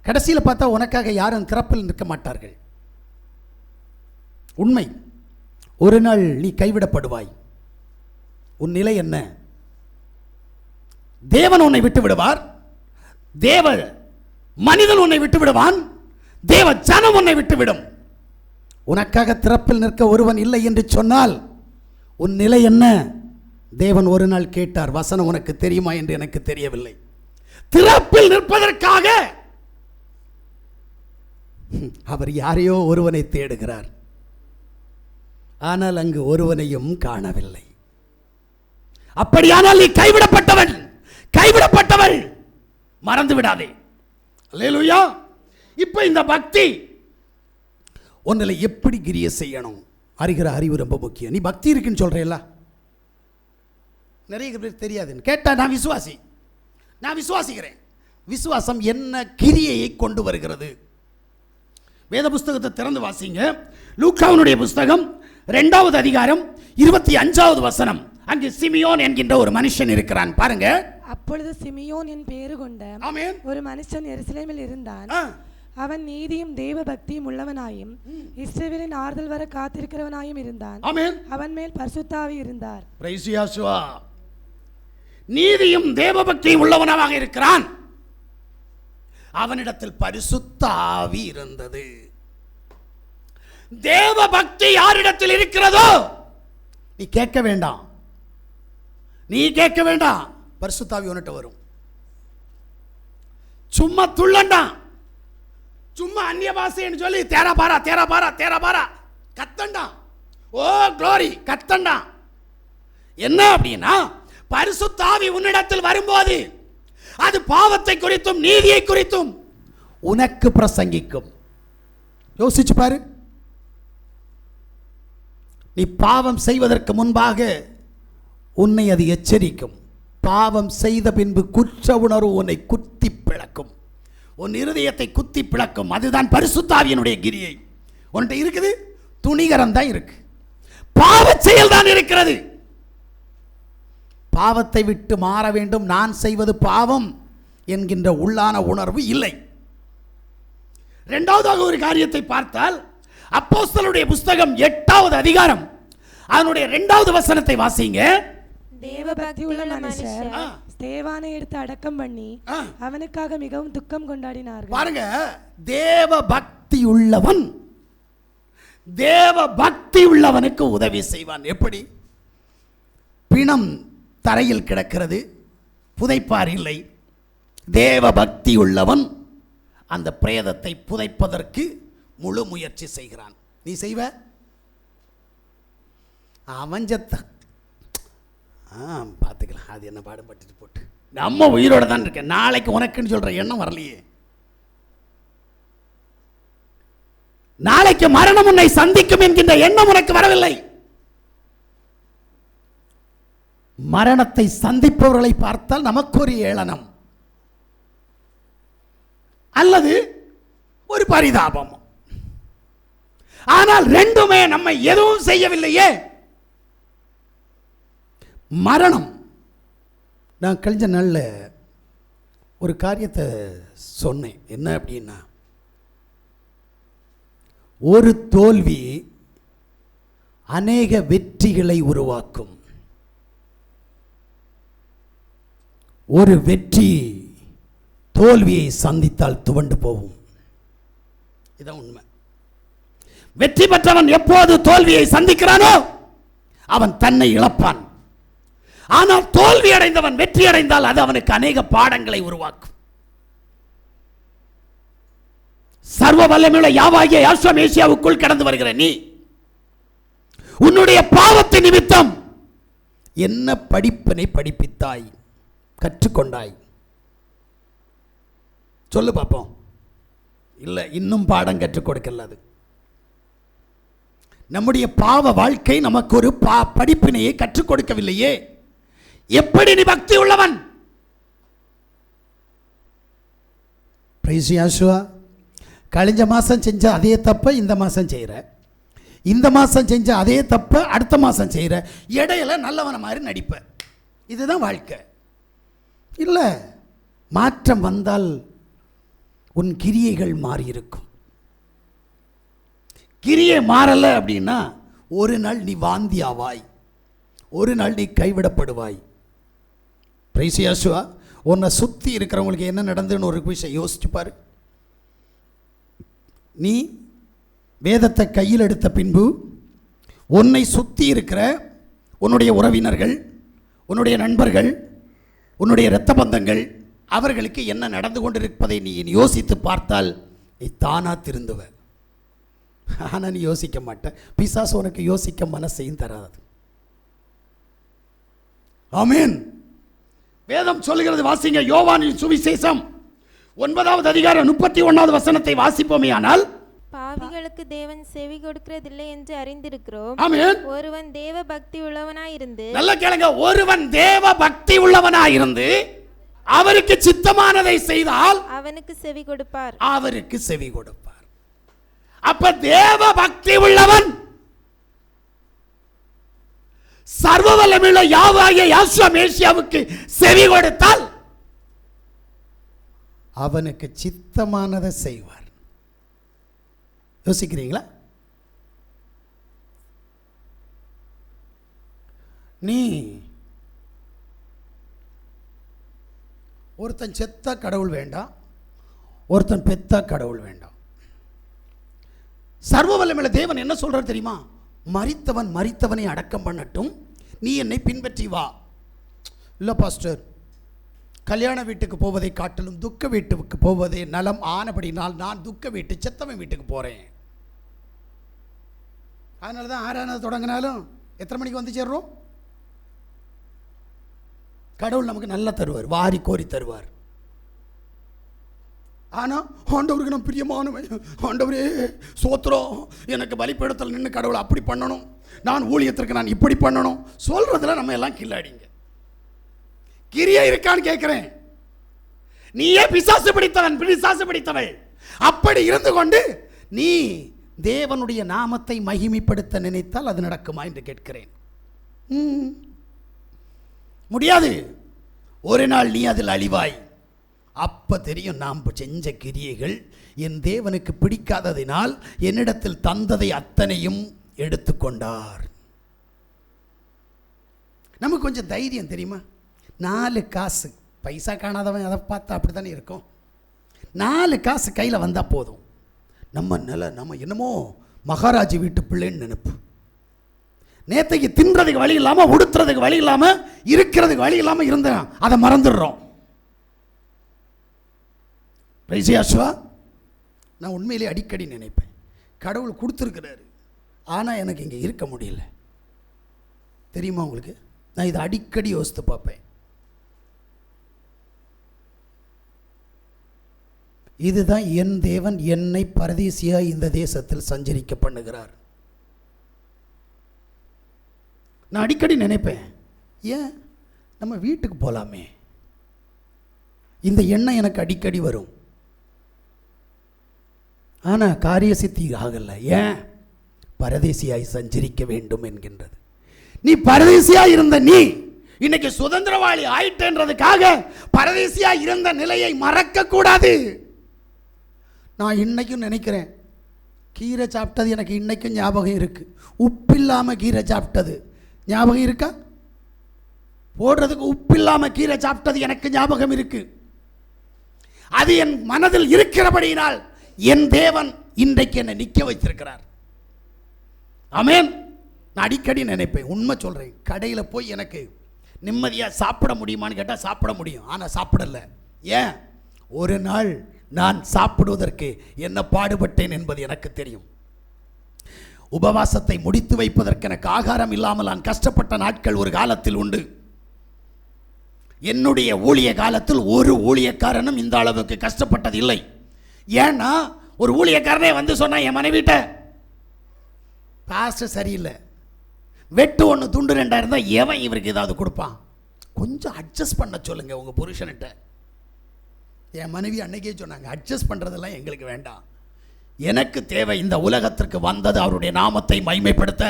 கடைசியில் பார்த்தா உனக்காக யாரும் திறப்பில் நிற்க மாட்டார்கள். உண்மை. ஒரு நாள் நீ கைவிடப்படுவாய். உன் நிலை என்ன? தேவன் உன்னை விட்டு விடுவார், தேவ மனிதன் உன்னை விட்டு விடுவான், தேவ ஜனம் உன்னை விட்டுவிடும். உனக்காக திறப்பில் நிற்க ஒருவன் இல்லை என்று சொன்னால் உன் நிலை என்ன? தேவன் ஒரு நாள் கேட்டார், வசனம் உனக்கு தெரியுமா என்று எனக்கு தெரியவில்லை. திறப்பில் நிற்பதற்காக அவர் யாரையோ ஒருவனை தேடுகிறார். ஆனால் அங்கு ஒருவனையும் காணவில்லை. அப்படியானால் நீ கைவிடப்பட்டவன், கைவிடப்பட்டவள். மறந்து விடாதே. அல்லேலூயா. இப்ப இந்த பக்தி உன்னை எப்படி கிரியை செய்யணும்? அறிகிற அறிவு ரொம்ப முக்கியம். நீ பக்தி இருக்குன்னு சொல்றேல்ல, நிறைய பேர் தெரியாதுன்னு கேட்டா, நான் விசுவாசி, நான் விசுவாசிக்கிறேன். விசுவாசம் என்ன கிரியையை கொண்டு வருகிறது? வேத புஸ்தகத்தை திறந்து வாசிங்க. லூக்காவுடைய புஸ்தகம் 2வது அதிகாரம் 25வது வசனம். அங்கு சிமியோன் என்கின்ற ஒரு மனுஷன் இருக்கிறான். பாருங்க. அப்பொழுது சிமியோன் என் பேரு கொண்ட ஒரு மனுஷன் எருசலேமில் இருந்தான். அவன் நீதியும் தேவ பக்தியும் உள்ளவனாயும் இஸ்ரவேலின் ஆறுதல் வர காத்திருக்கிறவனாயும் இருந்தான். அவன் மேல் பரிசுத்த ஆவி இருந்தார். நீதியும் தேவ பக்தியும் உள்ளவனாக இருக்கிறான். அவனிடத்தில் பரிசுத்த ஆவி இருந்தது. தேவ பக்தி யாரிடத்தில் இருக்கிறதோ நீ கேட்க வேண்டாம், நீ கேட்க வேண்டாம். பரிசுத்த ஆவி உன்கிட்ட வரும். சும்மா துள்ளண்டாம், சும்மா அந்நிய பாஷைன்னு சொல்லி தேரா பாரா தேரா பாரா தேரா பாரா கத்தண்டாம். ஓ க்ளோரி கத்தண்டாம். என்ன அப்படின்னா, பரிசுத்த ஆவி உன்னிடத்தில் வரும்போது அது பாவத்தை குறித்தும் நீதியை குறித்தும் உனக்கு பிரசங்கிக்கும். யோசிச்சு பாரு. நீ பாவம் செய்வதற்கு முன்பாக உன்னை அது எச்சரிக்கும். பாவம் செய்த பின்பு குற்ற உணர்வு உன்னை குத்தி பிளக்கும், உன் இருதயத்தை குத்தி பிளக்கும். அதுதான் பரிசுத்த ஆவியினுடைய கிரியை. உன்கிட்ட இருக்குது, துணிகரம் தான் இருக்கு, பாவ செயல் தான் இருக்கிறது. பாவத்தை விட்டு மாற வேண்டும். நான் செய்வது பாவம் என்கின்ற உள்ளான உணர்வு இல்லை. இரண்டாவதாக ஒரு காரியத்தை பார்த்தால், அப்போஸ்தலருடைய புஸ்தகம் 8வது அதிகாரம் அதனுடைய 2வது வசனத்தை வாசிங்க. தேவபக்தி உள்ள மனுஷர் ஸ்தேவானை எடுத்து அடக்கம் பண்ணி அவனுக்காக மிகவும் துக்கம் கொண்டாடினார்கள். பாருங்க, தேவ பக்தி உள்ளவன் தேவ பக்தி உள்ளவனுக்கு உதவி செய்வான். எப்படி? பிணம் தரையில் கிடக்கிறது, புதைப்பார் இல்லை. தேவ பக்தி உள்ளவன் அந்த பிரேதத்தை புதைப்பதற்கு முழு முயற்சி செய்கிறான். நீ செய்வ? அவஞ்சத்த பார்த்துக்கலாம், அது என்ன பாடுபட்டு போட்டு, நம்ம உயிரோட தான் இருக்க. நாளைக்கு உனக்குன்னு சொல்ற எண்ணம் வரலையே. நாளைக்கு மரணம் உன்னை சந்திக்கும் என்கின்ற எண்ணம் உனக்கு வரவில்லை. மரணத்தை சந்திப்பவர்களை பார்த்தால் நமக்கு ஒரு ஏளனம் அல்லது ஒரு பரிதாபம். ஆனால் ரெண்டுமே நம்மை எதுவும் செய்யவில்லையே. மரணம். நான் கழிஞ்ச நாளில் ஒரு காரியத்தை சொன்னேன். என்ன அப்படின்னா, ஒரு தோல்வி அநேக வெற்றிகளை உருவாக்கும். ஒரு வெற்றி தோல்வியை சந்தித்தால் துவண்டு போகும். இதான் உண்மை. வெற்றி பெற்றவன் எப்போது தோல்வியை சந்திக்கிறானோ அவன் தன்னை இழப்பான். ஆனால் தோல்வி அடைந்தவன் வெற்றி அடைந்தால் அது அவனுக்கு அநேக பாடங்களை உருவாக்கும். சர்வ வல்லமையுள்ள யாவாகிய யெகோவா மேசியாவுக்குள் கடந்து வருகிற நீ உன்னுடைய பாவத்தின் நிமித்தம் என்ன படிப்பினை படிப்பித்தாய், கற்றுக்கொண்டாய்? சொல்லு பார்ப்போம். இல்லை, இன்னும் பாடம் கற்றுக் கொடுக்கல. அது நம்முடைய பாவ வாழ்க்கை நமக்கு ஒரு படிப்பினையை கற்றுக் கொடுக்கவில்லையே. எப்படி நீ பக்தி உள்ளவன்? பிரைஸ் யாசுவா. கழிஞ்ச மாதம் செஞ்ச அதே தப்ப இந்த மாதம் செய்கிற, இந்த மாதம் செஞ்ச அதே தப்ப அடுத்த மாதம் செய்கிற, இடையில நல்லவன மாதிரி நடிப்ப. இதுதான் வாழ்க்கை. இல்லை, மாற்றம் வந்தால் உன் கிரியைகள் மாறி இருக்கும். கிரியை மாறலை அப்படின்னா ஒரு நாள் நீ வாந்தி ஆவாய், ஒரு நாள் நீ கைவிடப்படுவாய். பிரைஸ் யாசுவா. உன்னை சுற்றி இருக்கிறவங்களுக்கு என்ன நடந்துன்னு ஒரு விஷயம் யோசிச்சு பாரு. நீ வேதத்தை கையில் எடுத்த பின்பு உன்னை சுற்றி இருக்கிற உன்னுடைய உறவினர்கள், உன்னுடைய நண்பர்கள், உன்னுடைய இரத்த பந்தங்கள், அவர்களுக்கு என்ன நடந்து கொண்டிருப்பதை நீ யோசித்து பார்த்தால் நீ தானா திருந்துவ. ஆனால் நீ யோசிக்க மாட்ட. பிசாசு உனக்கு யோசிக்க மனசையும் தராது. ஆமென். வேதம் சொல்லுகிறது, வாசிங்க. யோவானின் சுவிசேஷம் 9வது அதிகாரம் 31வது வசனத்தை வாசிப்போமே. ஆனால் பாவிகளுக்கு தேவன் செவி கொடுக்கிறதில்லை என்று அறிந்திருக்கிறோம். ஆமென். ஒருவன் தேவ பக்தி உள்ளவனாயிருந்து, நல்ல கேளுங்க, ஒருவன் தேவ பக்தி உள்ளவனாயிருந்து அவருக்கு சித்தமானதை செய்தால் அவனுக்கு செவி கொடுப்பார். அவருக்கு செவி கொடுப்பார். அப்ப தேவ பக்தி உள்ளவன் சர்வ வல்லமையுள்ள யாவாகிய யெகோவா மேசியாவுக்கு செவி கொடுத்தால் அவனுக்கு சித்தமானதை செய்வார். யோசிக்கிறீங்களா? நீ ஒருத்தன் செத்தா கடவுள் வேண்டாம், ஒருத்தன் பெத்தா கடவுள் வேண்டாம். சர்வ வல்லமையுள்ள தேவன் என்ன சொல்றார் தெரியுமா? மரித்தவன் மரித்தவனை அடக்கம் பண்ணட்டும், நீ என்னை பின்பற்றி வா. இல்லை பாஸ்டர், கல்யாண வீட்டுக்கு போவதை காட்டிலும் துக்க வீட்டுக்கு போவதே நலம் ஆனபடினால் நான் துக்க வீட்டு செத்தவன் வீட்டுக்கு போகிறேன். அதனால தான் ஆராதனை தொடங்கினாலும் எத்தனை மணிக்கு வந்து சேர்றோம்? கடவுள் நமக்கு நல்லா தருவார், வாரி கோரி தருவார். ஆனால் ஆண்டவருக்கு நான் பிரியமானவன், ஆண்டவரே சோத்திரம், எனக்கு பலிப்பீடத்தில் நின்று கடவுளை அப்படி பண்ணணும், நான் ஊழியத்திற்கு நான் இப்படி பண்ணணும் சொல்றதுல நம்ம எல்லாம் கில்லாடிங்க. கிரியை இருக்கான்னு கேட்கிறேன். நீயே பிசாசு பிடித்தவன், பிசாசு பிடித்தவள். அப்படி இருந்து கொண்டு நீ தேவனுடைய நாமத்தை மகிமைப்படுத்த நினைத்தால் அது நடக்குமா என்று கேட்கிறேன். முடியாது. ஒரு நாள் நீ அதில் அழிவாய். அப்ப தெரியும் நாம் செஞ்ச கிரியைகள் என் தேவனுக்கு பிடிக்காததினால் என்னிடத்தில் தந்ததை அத்தனையும் எடுத்துக்கொண்டார். நமக்கு கொஞ்சம் தைரியம் தெரியுமா? 4 காசு, பைசா காணாதவன் அதை பார்த்தா அப்படி தானே இருக்கும். 4 காசு கையில் வந்தால் போதும். நம்ம என்னமோ மகாராஜி வீட்டு பிள்ளைன்னு நினைப்பு. நேற்றைக்கு தின்றதுக்கு வழி இல்லாமல், உடுத்துறதுக்கு வழி இல்லாமல், இருக்கிறதுக்கு வழி இல்லாமல் இருந்தேன், அதை மறந்துடுறோம். ரைசியாஸ்வா, நான் உண்மையிலே அடிக்கடி நினைப்பேன், கடவுள் கொடுத்துருக்கிறாரு, ஆனால் எனக்கு இங்கே இருக்க முடியல. தெரியுமா உங்களுக்கு? நான் இதை அடிக்கடி யோசித்து பார்ப்பேன். இதுதான் என் தேவன் என்னை பரதேசியாக இந்த தேசத்தில் சஞ்சரிக்க பண்ணுகிறார். நான் அடிக்கடி நினைப்பேன், ஏன் நம்ம வீட்டுக்கு போகலாமே. இந்த எண்ணம் எனக்கு அடிக்கடி வரும். ஆனால் காரிய சித்தி ஆகலை. ஏன்? பரதேசியாய் சஞ்சரிக்க வேண்டும் என்கின்றது. நீ பரதேசியாய் இருந்த நீ இன்னைக்கு சுதந்திரவாளி ஆயிட்டேன்றதுக்காக பரதேசியா இருந்த நிலையை மறக்க கூடாது. நான் இன்னைக்கும் நினைக்கிறேன், கீரை சாப்பிட்டது எனக்கு இன்னைக்கும் ஞாபகம் இருக்கு. உப்பில்லாம கீரை சாப்பிட்டது ஞாபகம் இருக்கா? போடுறதுக்கு உப்பில்லாம கீரை சாப்பிட்டது எனக்கு ஞாபகம் இருக்கு. அது என் மனதில் இருக்கிறபடியினால் என் தேவன் இன்றைக்கு என்னை நிற்க வைத்திருக்கிறார். ஆமென். நான் அடிக்கடி நினைப்பேன், உண்மை சொல்றேன், கடையில் போய் எனக்கு நிம்மதியாக சாப்பிட முடியுமான்னு கேட்டால் சாப்பிட முடியும், ஆனால் சாப்பிடல. ஏன்? ஒரு நாள் நான் சாப்பிடுவதற்கு என்ன பாடுபட்டேன் என்பது எனக்கு தெரியும். உபவாசத்தை முடித்து வைப்பதற்கு எனக்கு ஆகாரம் இல்லாமல் நான் கஷ்டப்பட்ட நாட்கள் ஒரு காலத்தில் உண்டு. என்னுடைய ஊழிய காலத்தில் ஒரு ஊழியக்காரனும் இந்த அளவுக்கு கஷ்டப்பட்டது இல்லை. ஏன்னா ஒரு ஊழியக்காரனே வந்து சொன்னா, என் மனைவிட்ட பாஸ்டர் சரியில்லை, வெட்டு ஒன்று துண்டு 2 இருந்தால் எவன் இவருக்கு ஏதாவது கொடுப்பான், கொஞ்சம் அட்ஜஸ்ட் பண்ண சொல்லுங்க உங்க புருஷன்கிட்ட. என் மனைவி அன்னைக்கே சொன்னாங்க, அட்ஜஸ்ட் பண்றதெல்லாம் எங்களுக்கு வேண்டாம், எனக்கு தேவை இந்த உலகத்திற்கு வந்தது அவருடைய நாமத்தை மகிமைப்படுத்த,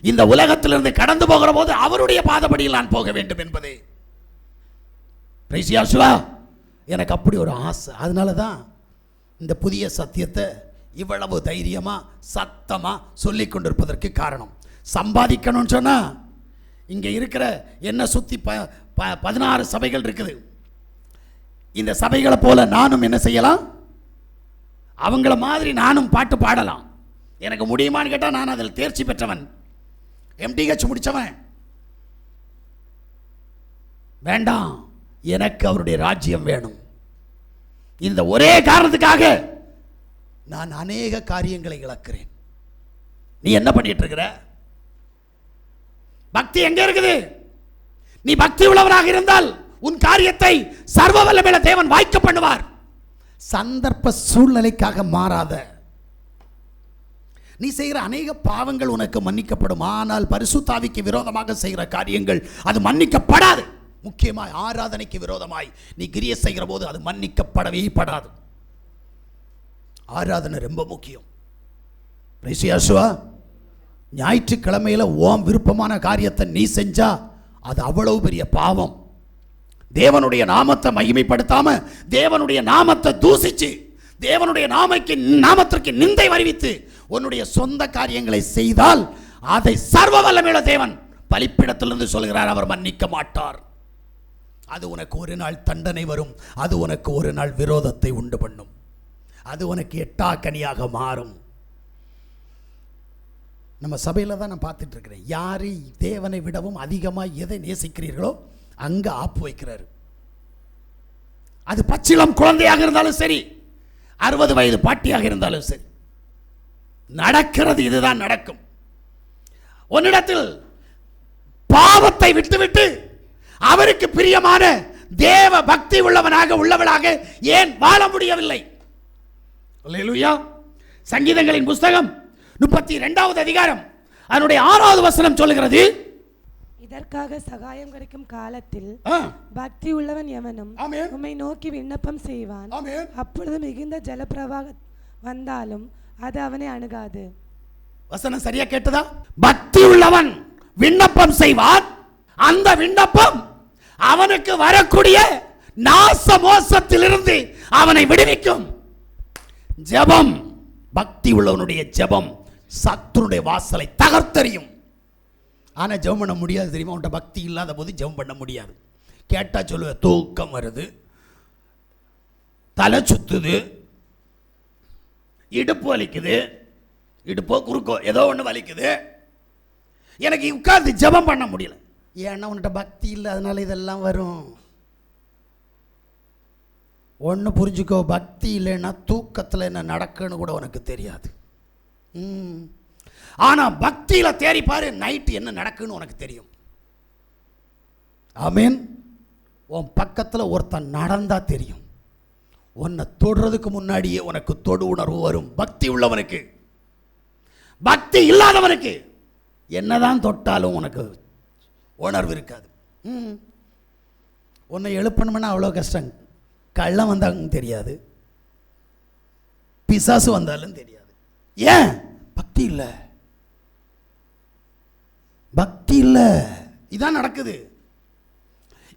இந்த உலகத்திலிருந்து கடந்து போகிற போது அவருடைய பாதபடியில் நான் போக வேண்டும் என்பதே. எனக்கு அப்படி ஒரு ஆசை. அதனால தான் இந்த புதிய சத்தியத்தை இவ்வளவு தைரியமா சத்தமா சொல்லி கொண்டிருப்பதற்கு காரணம். சம்பாதிக்கணும்னு சொன்னா இங்க இருக்கிற என்ன சுத்தி 16 சபைகள் இருக்குது. இந்த சபைகளை போல நானும் என்ன செய்யலாம், அவங்கள மாதிரி நானும் பாட்டு பாடலாம். எனக்கு முடியுமான்னு கேட்டால் நான் அதில் தேர்ச்சி பெற்றவன், MTH முடித்தவன். வேண்டாம், எனக்கு அவருடைய ராஜ்யம் வேணும். இந்த ஒரே காரணத்துக்காக நான் அநேக காரியங்களை இழக்கிறேன். நீ என்ன பண்ணிட்டு இருக்கிற? பக்தி எங்க இருக்குது? நீ பக்தி உள்ளவராக இருந்தால் உன் காரியத்தை சர்வ வல்லமையுள்ள தேவன் வாய்க்க பண்ணுவார். சந்தர்ப்ப சூழ்நிலைக்காக மாறாத. நீ செய்கிற அநேக பாவங்கள் உனக்கு மன்னிக்கப்படும், ஆனால் பரிசுத்த ஆவிக்கு விரோதமாக செய்கிற காரியங்கள் அது மன்னிக்கப்படாது. முக்கியமாய் ஆராதனைக்கு விரோதமாய் நீ கிரியை செய்கிற போது அது மன்னிக்கப்படவே படாது. ஆராதனை ரொம்ப முக்கியம். ஞாயிற்றுக்கிழமையில ஓம் விருப்பமான காரியத்தை நீ செஞ்சா அது அவ்வளவு பெரிய பாவம். தேவனுடைய நாமத்தை மகிமைப்படுத்தாம தேவனுடைய நாமத்தை தூசிச்சு தேவனுடைய நாமத்திற்கு நிந்தை வருவித்து உன்னுடைய சொந்த காரியங்களை செய்தால் அதை சர்வ வல்லமையுள்ள தேவன் பலிப்பிடத்திலிருந்து சொல்கிறார், அவர் மன்னிக்க மாட்டார். அது உனக்கு ஒரு நாள் தண்டனை வரும், அது உனக்கு ஒரு நாள் விரோதத்தை உண்டு பண்ணும், அது உனக்கு எட்டாக்கனியாக மாறும். நம்ம சபையில் தான் நான் பார்த்துட்டு இருக்கிறேன், யாரு தேவனை விடவும் அதிகமாக எதை நேசிக்கிறீர்களோ அங்கே ஆப்பு வைக்கிறாரு. அது பச்சிளம் குழந்தையாக இருந்தாலும் சரி, 60 வயது பாட்டியாக இருந்தாலும் சரி, நடக்கிறது இதுதான் நடக்கும். உன்னிடத்தில் பாவத்தை விட்டுவிட்டு அவருக்கு பிரியமான தேவ பக்தி உள்ளவளாக ஏன் வாழ முடியவில்லை? அல்லேலூயா. சங்கீதங்களின் புஸ்தகம் 32வது அதிகாரம் அதனுடைய 6வது வசனம் சொல்லுகிறது, இதற்காக சகாயம் கிடைக்கும் காலத்தில் பக்தி உள்ளவன் எவனும் உம்மை நோக்கி விண்ணப்பம் செய்வான், அப்பொழுது மிகுந்த ஜலப்பிரவாகம் வந்தாலும் அது அவனை அணுகாது. வசனம் சரியா கேட்டதா? பக்தி உள்ளவன் விண்ணப்பம் செய்வான், அந்த விண்ணப்பம் அவனுக்கு வரக்கூடிய நாச மோசத்திலிருந்து அவனை விடுவிக்கும். ஜெபம், பக்தி உள்ளவனுடைய ஜெபம் சத்துருடைய வாசலை தகர்த்தெறியும். ஆனா ஜெபம் பண்ண முடியாது தெரியுமா? உன்கிட்ட பக்தி இல்லாத போது ஜெபம் பண்ண முடியாது. கேட்டா சொல்லுவ, தூக்கம் வருது, தலை சுத்துது, இடுப்பு வலிக்குது, இடுப்போ குறுக்கோ ஏதோ ஒன்று வலிக்குது, எனக்கு உட்கார்ந்து ஜெபம் பண்ண முடியல. ஏன்னா உன்கிட்ட பக்தி இல்லை, அதனால இதெல்லாம் வரும். ஒன்று புரிஞ்சுக்கோ, பக்தி இல்லைன்னா தூக்கத்தில் என்ன நடக்குன்னு கூட உனக்கு தெரியாது. ஆனால் பக்தியில் தேறிப்பாரு, நைட்டு என்ன நடக்குன்னு உனக்கு தெரியும். ஆமீன். உன் பக்கத்தில் ஒருத்தன் நடந்தா தெரியும். உன்னை தொடுறதுக்கு முன்னாடியே உனக்கு தொடு உணர்வு வரும். பக்தி உள்ளவனுக்கு. பக்தி இல்லாதவனுக்கு என்னதான் தொட்டாலும் உனக்கு உணர்வு இருக்காது. உன்னை எழுப்பணும்னா அவ்வளோ கஷ்டம். கள்ளம் வந்தாலும் தெரியாது, பிசாசு வந்தாலும் தெரியாது. ஏன்? பக்தி இல்லை, பக்தி இல்லை. இதான் நடக்குது.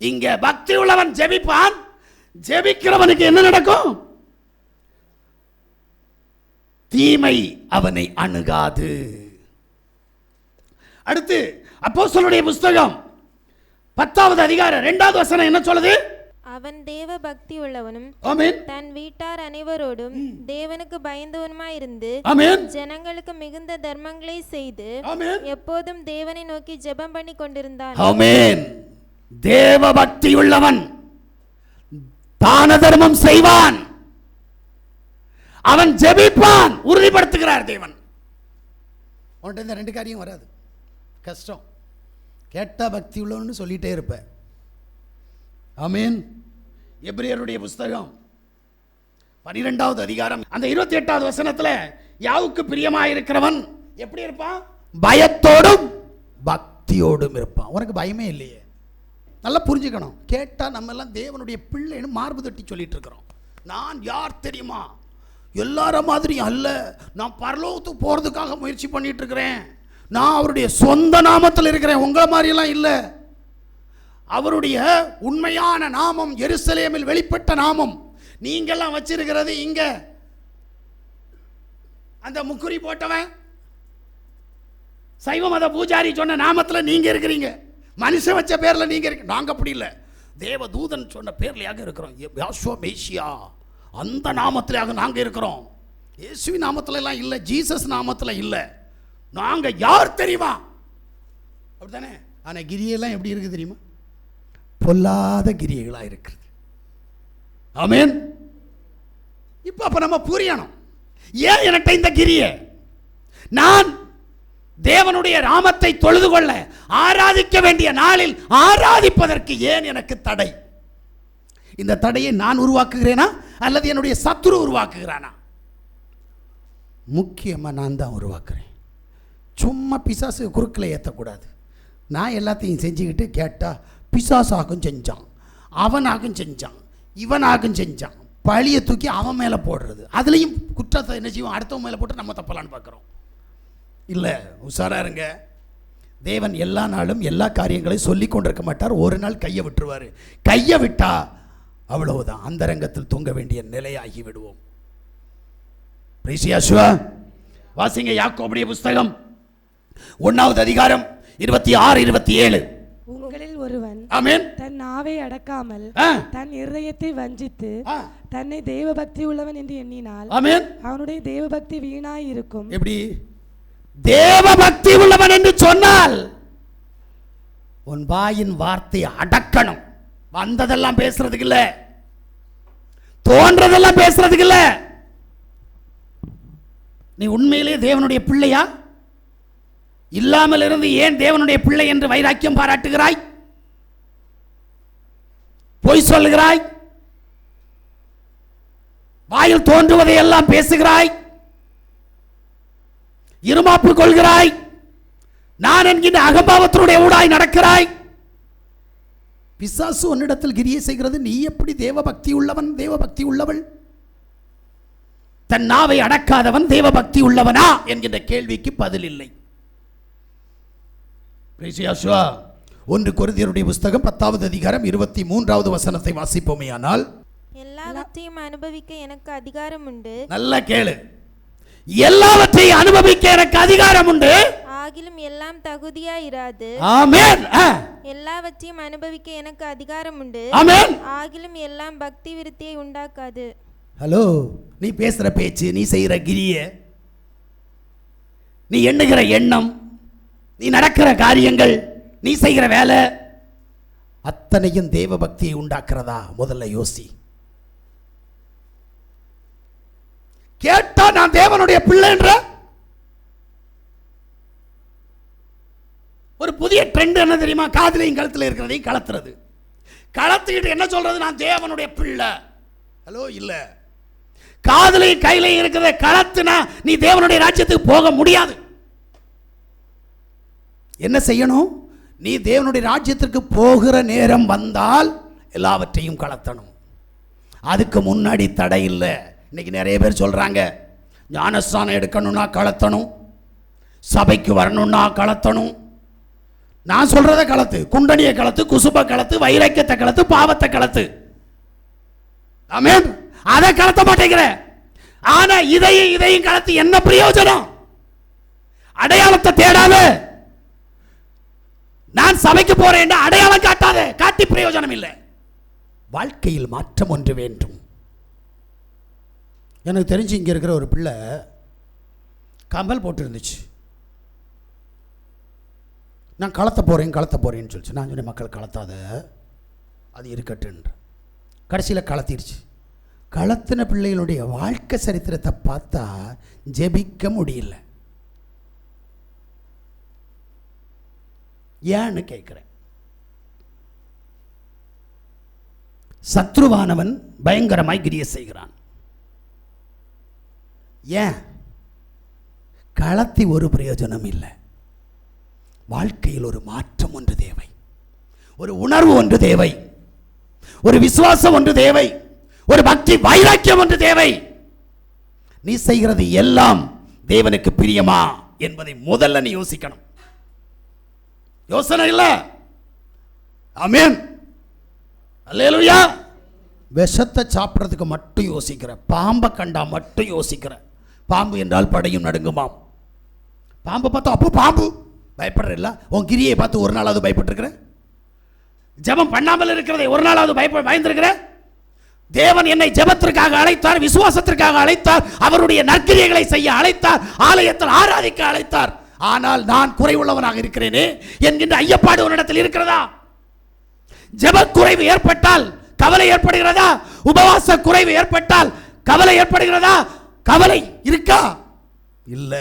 இங்க பக்தி உள்ளவன் ஜெபிப்பான். ஜெபிக்கிறவனுக்கு என்ன நடக்கும்? தீமை அவனை அணுகாது. அடுத்து அப்போஸ்தலருடைய புஸ்தகம் 10வது அதிகாரம் 2வது வசனம் என்ன சொல்லுது? அவன் தேவ பக்தி உள்ளவனும் ஆமென். தன் வீட்டார் அனைவரோடும் தேவனுக்கு பயந்தவனுமாயிருந்து ஆமென். ஜனங்களுக்கு மிகுந்த தர்மங்களை செய்து ஆமென். எப்போதும் தேவனை நோக்கி ஜெபம் பண்ணி கொண்டிருந்தான். ஆமென். தேவ பக்தி உள்ளவன் தான தர்மம் செய்வான், அவன் ஜெபிப்பான். உறுதிப்படுத்துகிறார் தேவன். உன்கிட்ட இந்த 2 காரியம் வராது, கஷ்டம். கேட்டா பக்தி உள்ளவன்னு சொல்லிட்டே இருப்ப. ஆமென். எபிரேயருடைய புஸ்தகம் 12வது அதிகாரம் அந்த 28வது வசனத்துல யாவுக்கு பிரியமாயிருக்கிறவன் எப்படி இருப்பான்? பயத்தோடும் பக்தியோடும் இருப்பான். உனக்கு பயமே இல்லையே. நல்லா புரிஞ்சுக்கணும். கேட்டா நம்ம எல்லாம் தேவனுடைய பிள்ளைன்னு மார்பு தட்டி சொல்லிட்டு இருக்கிறோம். நான் யார் தெரியுமா? எல்லார மாதிரியும் அல்ல. நான் பரலோகத்துக்கு போறதுக்காக முயற்சி பண்ணிட்டு இருக்கிறேன். நான் அவருடைய சொந்த நாமத்தில் இருக்கிறேன், உங்களை மாதிரியெல்லாம் இல்லை. அவருடைய உண்மையான நாமம் எருசலேமில் வெளிப்பட்ட நாமம். நீங்கெல்லாம் வச்சிருக்கிறது இங்க அந்த முக்குறி போட்டவன் சைவ மத பூஜாரி சொன்ன நாமத்தில் நீங்க இருக்கிறீங்க. மனுஷன் வச்ச பேர்ல நீங்க இருக்கு. நாங்க அப்படி இல்லை. தேவ தூதன் சொன்ன பேர்லையாக இருக்கிறோம். யாஷுவா மேசியா அந்த நாமத்திலாக நாங்க இருக்கிறோம். இயேசுவின் நாமத்துல எல்லாம் இல்லை, ஜீசஸ் நாமத்துல இல்லை. நாங்க யார் தெரியுமா? அப்படித்தானே. ஆனா கிரியெல்லாம் எப்படி இருக்கு தெரியுமா? பொல்லாத கிரியைகளா இருக்கிறது. ஆமென். அப்ப நம்ம புரியணும், ஏன் என்கிட்ட இந்த கிரியை? நான் தேவனுடைய நாமத்தை தொழுது கொள்ள ஆராதிக்க வேண்டிய நாளில் ஆராதிப்பதற்கு ஏன் எனக்கு தடை? இந்த தடையை நான் உருவாக்குகிறேனா அல்லது என்னுடைய சத்துரு உருவாக்குகிறானா? முக்கியமா நான் தான் உருவாக்குறேன். சும்மா பிசாசு குறுக்கில் ஏற்றக்கூடாது. நான் எல்லாத்தையும் செஞ்சுக்கிட்டு கேட்டா பிசாசாகும் செஞ்சான், அவனாகும் செஞ்சான், இவனாகும் செஞ்சான், பழியை தூக்கி அவன் மேலே போடுறது. அதுலேயும் குற்றத்தை என்ன செய்வோம்? அடுத்தவன் மேலே போட்டு நம்ம தப்பலான்னு பார்க்குறோம். இல்லை, உஷாரா இருங்க. தேவன் எல்லா நாளும் எல்லா காரியங்களையும் சொல்லி கொண்டிருக்க மாட்டார். ஒரு நாள் கையை விட்டுருவார். கையை விட்டா அவ்வளவுதான், அந்த ரங்கத்தில் தூங்க வேண்டிய நிலையாகி விடுவோம். வாசிங்க யாக்கோபுடைய புஸ்தகம் 1வது அதிகாரம் 26, 27. உங்களில் ஒருவன் ஆமென் தன் நாவை அடக்காமல் தன் இருதயத்தை வஞ்சித்து தன்னை தேவ பக்தி உள்ளவன் என்று எண்ணினால் ஆமென் அவனுடைய தேவ பக்தி வீணாய் இருக்கும். எப்படி? தேவ பக்தி உள்ளவன் என்று சொன்னால் உன் வாயின் வார்த்தையை அடக்கணும். வந்ததெல்லாம் பேசுறதுக்கு இல்ல, தோன்றதெல்லாம் பேசுறதுக்கு இல்ல. நீ உண்மையிலே தேவனுடைய பிள்ளையா? இல்லாமல் இருந்து ஏன் தேவனுடைய பிள்ளை என்று வைராக்கியம் பாராட்டுகிறாய்? பொய் சொல்லுகிறாய், வாயில் தோன்றுவதை எல்லாம் பேசுகிறாய், இருமாப்பு கொள்கிறாய், நான் என்கின்ற அகம்பாவத்தினுடைய ஊடாய் நடக்கிறாய். பிசாசு உன்னிடத்தில் கிரியை செய்கிறது. நீ எப்படி தேவ பக்தி உள்ளவன், தேவ பக்தி உள்ளவள்? தன் நாவை அடக்காதவன் தேவ பக்தி உள்ளவனா என்கின்ற கேள்விக்கு பதில் இல்லை. 1 கொரிந்தியருடைய புஸ்தகம் 10வது அதிகாரம் 23வது வசனத்தை வாசிப்போமேயானால், எல்லாவற்றையும் அனுபவிக்க எனக்கு அதிகாரம் உண்டு. நல்ல கேளு. எல்லாவற்றையும் அனுபவிக்க எனக்கு அதிகாரம் உண்டு, ஆகிலும் எல்லாம் தகுதியாயிராது. ஆமென். எல்லாவற்றையும் அனுபவிக்க எனக்கு அதிகாரம் உண்டு, ஆமென். ஆகிலும் எல்லாம் பக்தி விருத்தியை உண்டாக்காது. ஹலோ, நீ பேசுற பேச்சு, நீ செய்யற கிரிய, நீ எண்ணுகிற எண்ணம், நீ நடக்கிற காரியங்கள், நீ செய்கிற வேலை அத்தனையும் தேவ பக்தியை உண்டாக்குறதா? முதல்ல யோசி. கேட்டா நான் தேவனுடைய பிள்ளை என்ற ஒரு புதிய ட்ரெண்ட் என்ன தெரியுமா? காதிலையும் கழுத்தில் இருக்கிறதையும் கலத்துறது. கலத்துக்கிட்டு என்ன சொல்றது? நான் தேவனுடைய பிள்ளை. ஹலோ, இல்ல. காதிலையும் கையிலையும் இருக்கிறத கலத்துனா நீ தேவனுடைய ராஜ்யத்துக்கு போக முடியாது. என்ன செய்யணும்? நீ தேவனுடைய ராஜ்யத்திற்கு போகிற நேரம் வந்தால் எல்லாவற்றையும் கலத்தணும். அதுக்கு முன்னாடி தடை இல்லை. இன்னைக்கு நிறைய பேர் சொல்றாங்க, ஞானஸ்தானம் எடுக்கணும்னா கலத்தணும், சபைக்கு வரணும்னா கலத்தணும், நான் சொல்றத கலத்து, குண்டனியை கலத்து, குசுப கலத்து, வைராக்கியத்தை கலத்து, பாவத்தை கலத்து. ஆமென். அதை கலத்த மாட்டேங்கிற. ஆனா இதையும் கலத்து என்ன பிரயோஜனம்? அடையாளத்தை தேடாத. நான் சபைக்கு போறேன் அடையாளம் காட்டாத, காட்டி பிரயோஜனம் இல்லை. வாழ்க்கையில் மாற்றம் ஒன்று வேண்டும். எனக்கு தெரிஞ்சு இங்க இருக்கிற ஒரு பிள்ளை கம்பல் போட்டு இருந்துச்சு. நான் கலத்த போறேன்னு சொல்லிச்சு. நான் சொன்னேன், மக்கள் கலத்தாத, அது இருக்கட்டுன்ற. கடைசியில் கலத்திருச்சு. கலத்தின பிள்ளைகளுடைய வாழ்க்கை சரித்திரத்தை பார்த்தா ஜெபிக்க முடியல. ஏன்னு கேட்கிறேன். சத்ருவானவன் பயங்கரமாய் கிரியை செய்கிறான். ஏன்? களத்தி ஒரு பிரயோஜனம் இல்லை. வாழ்க்கையில் ஒரு மாற்றம் ஒன்று தேவை, ஒரு உணர்வு ஒன்று தேவை, ஒரு விசுவாசம் ஒன்று தேவை, ஒரு பக்தி வைராக்கியம் ஒன்று தேவை. நீ செய்கிறது எல்லாம் தேவனுக்கு பிரியமா என்பதை முதல்ல நீ யோசிக்கணும். யோசனை இல்ல. ஆமென். அல்லேலூயா. விஷத்தை சாப்பிட்றதுக்கு மட்டும் யோசிக்கிற, பாம்பை கண்டா மட்டும் யோசிக்கிற. பாம்பு என்றால் படையும் நடுங்குமாம். பாம்பை பார்த்தா அப்போ பாம்பு பயப்படுற. உன் கிரியை பார்த்து ஒரு நாளாவது பயப்பட்டிருக்கிற? ஜெபம் பண்ணாமல் இருக்கிறதை ஒரு நாளாவது பயந்திருக்கிற? தேவன் என்னை ஜெபத்திற்காக அழைத்தார், விசுவாசத்திற்காக அழைத்தார், அவருடைய நற்கிரியைகளை செய்ய அழைத்தார், ஆலயத்தில் ஆராதிக்க அழைத்தார். ஆனால் நான் குறைவுள்ளவனாக இருக்கிறேனே என்கின்ற ஐயப்பாடு உன்னிடத்தில் இருக்கிறதா? ஜெப குறைவு ஏற்பட்டால் கவலை ஏற்படுகிறதா? உபவாச குறைவு ஏற்பட்டால் கவலை ஏற்படுகிறதா? கவலை இருக்கா? இல்ல.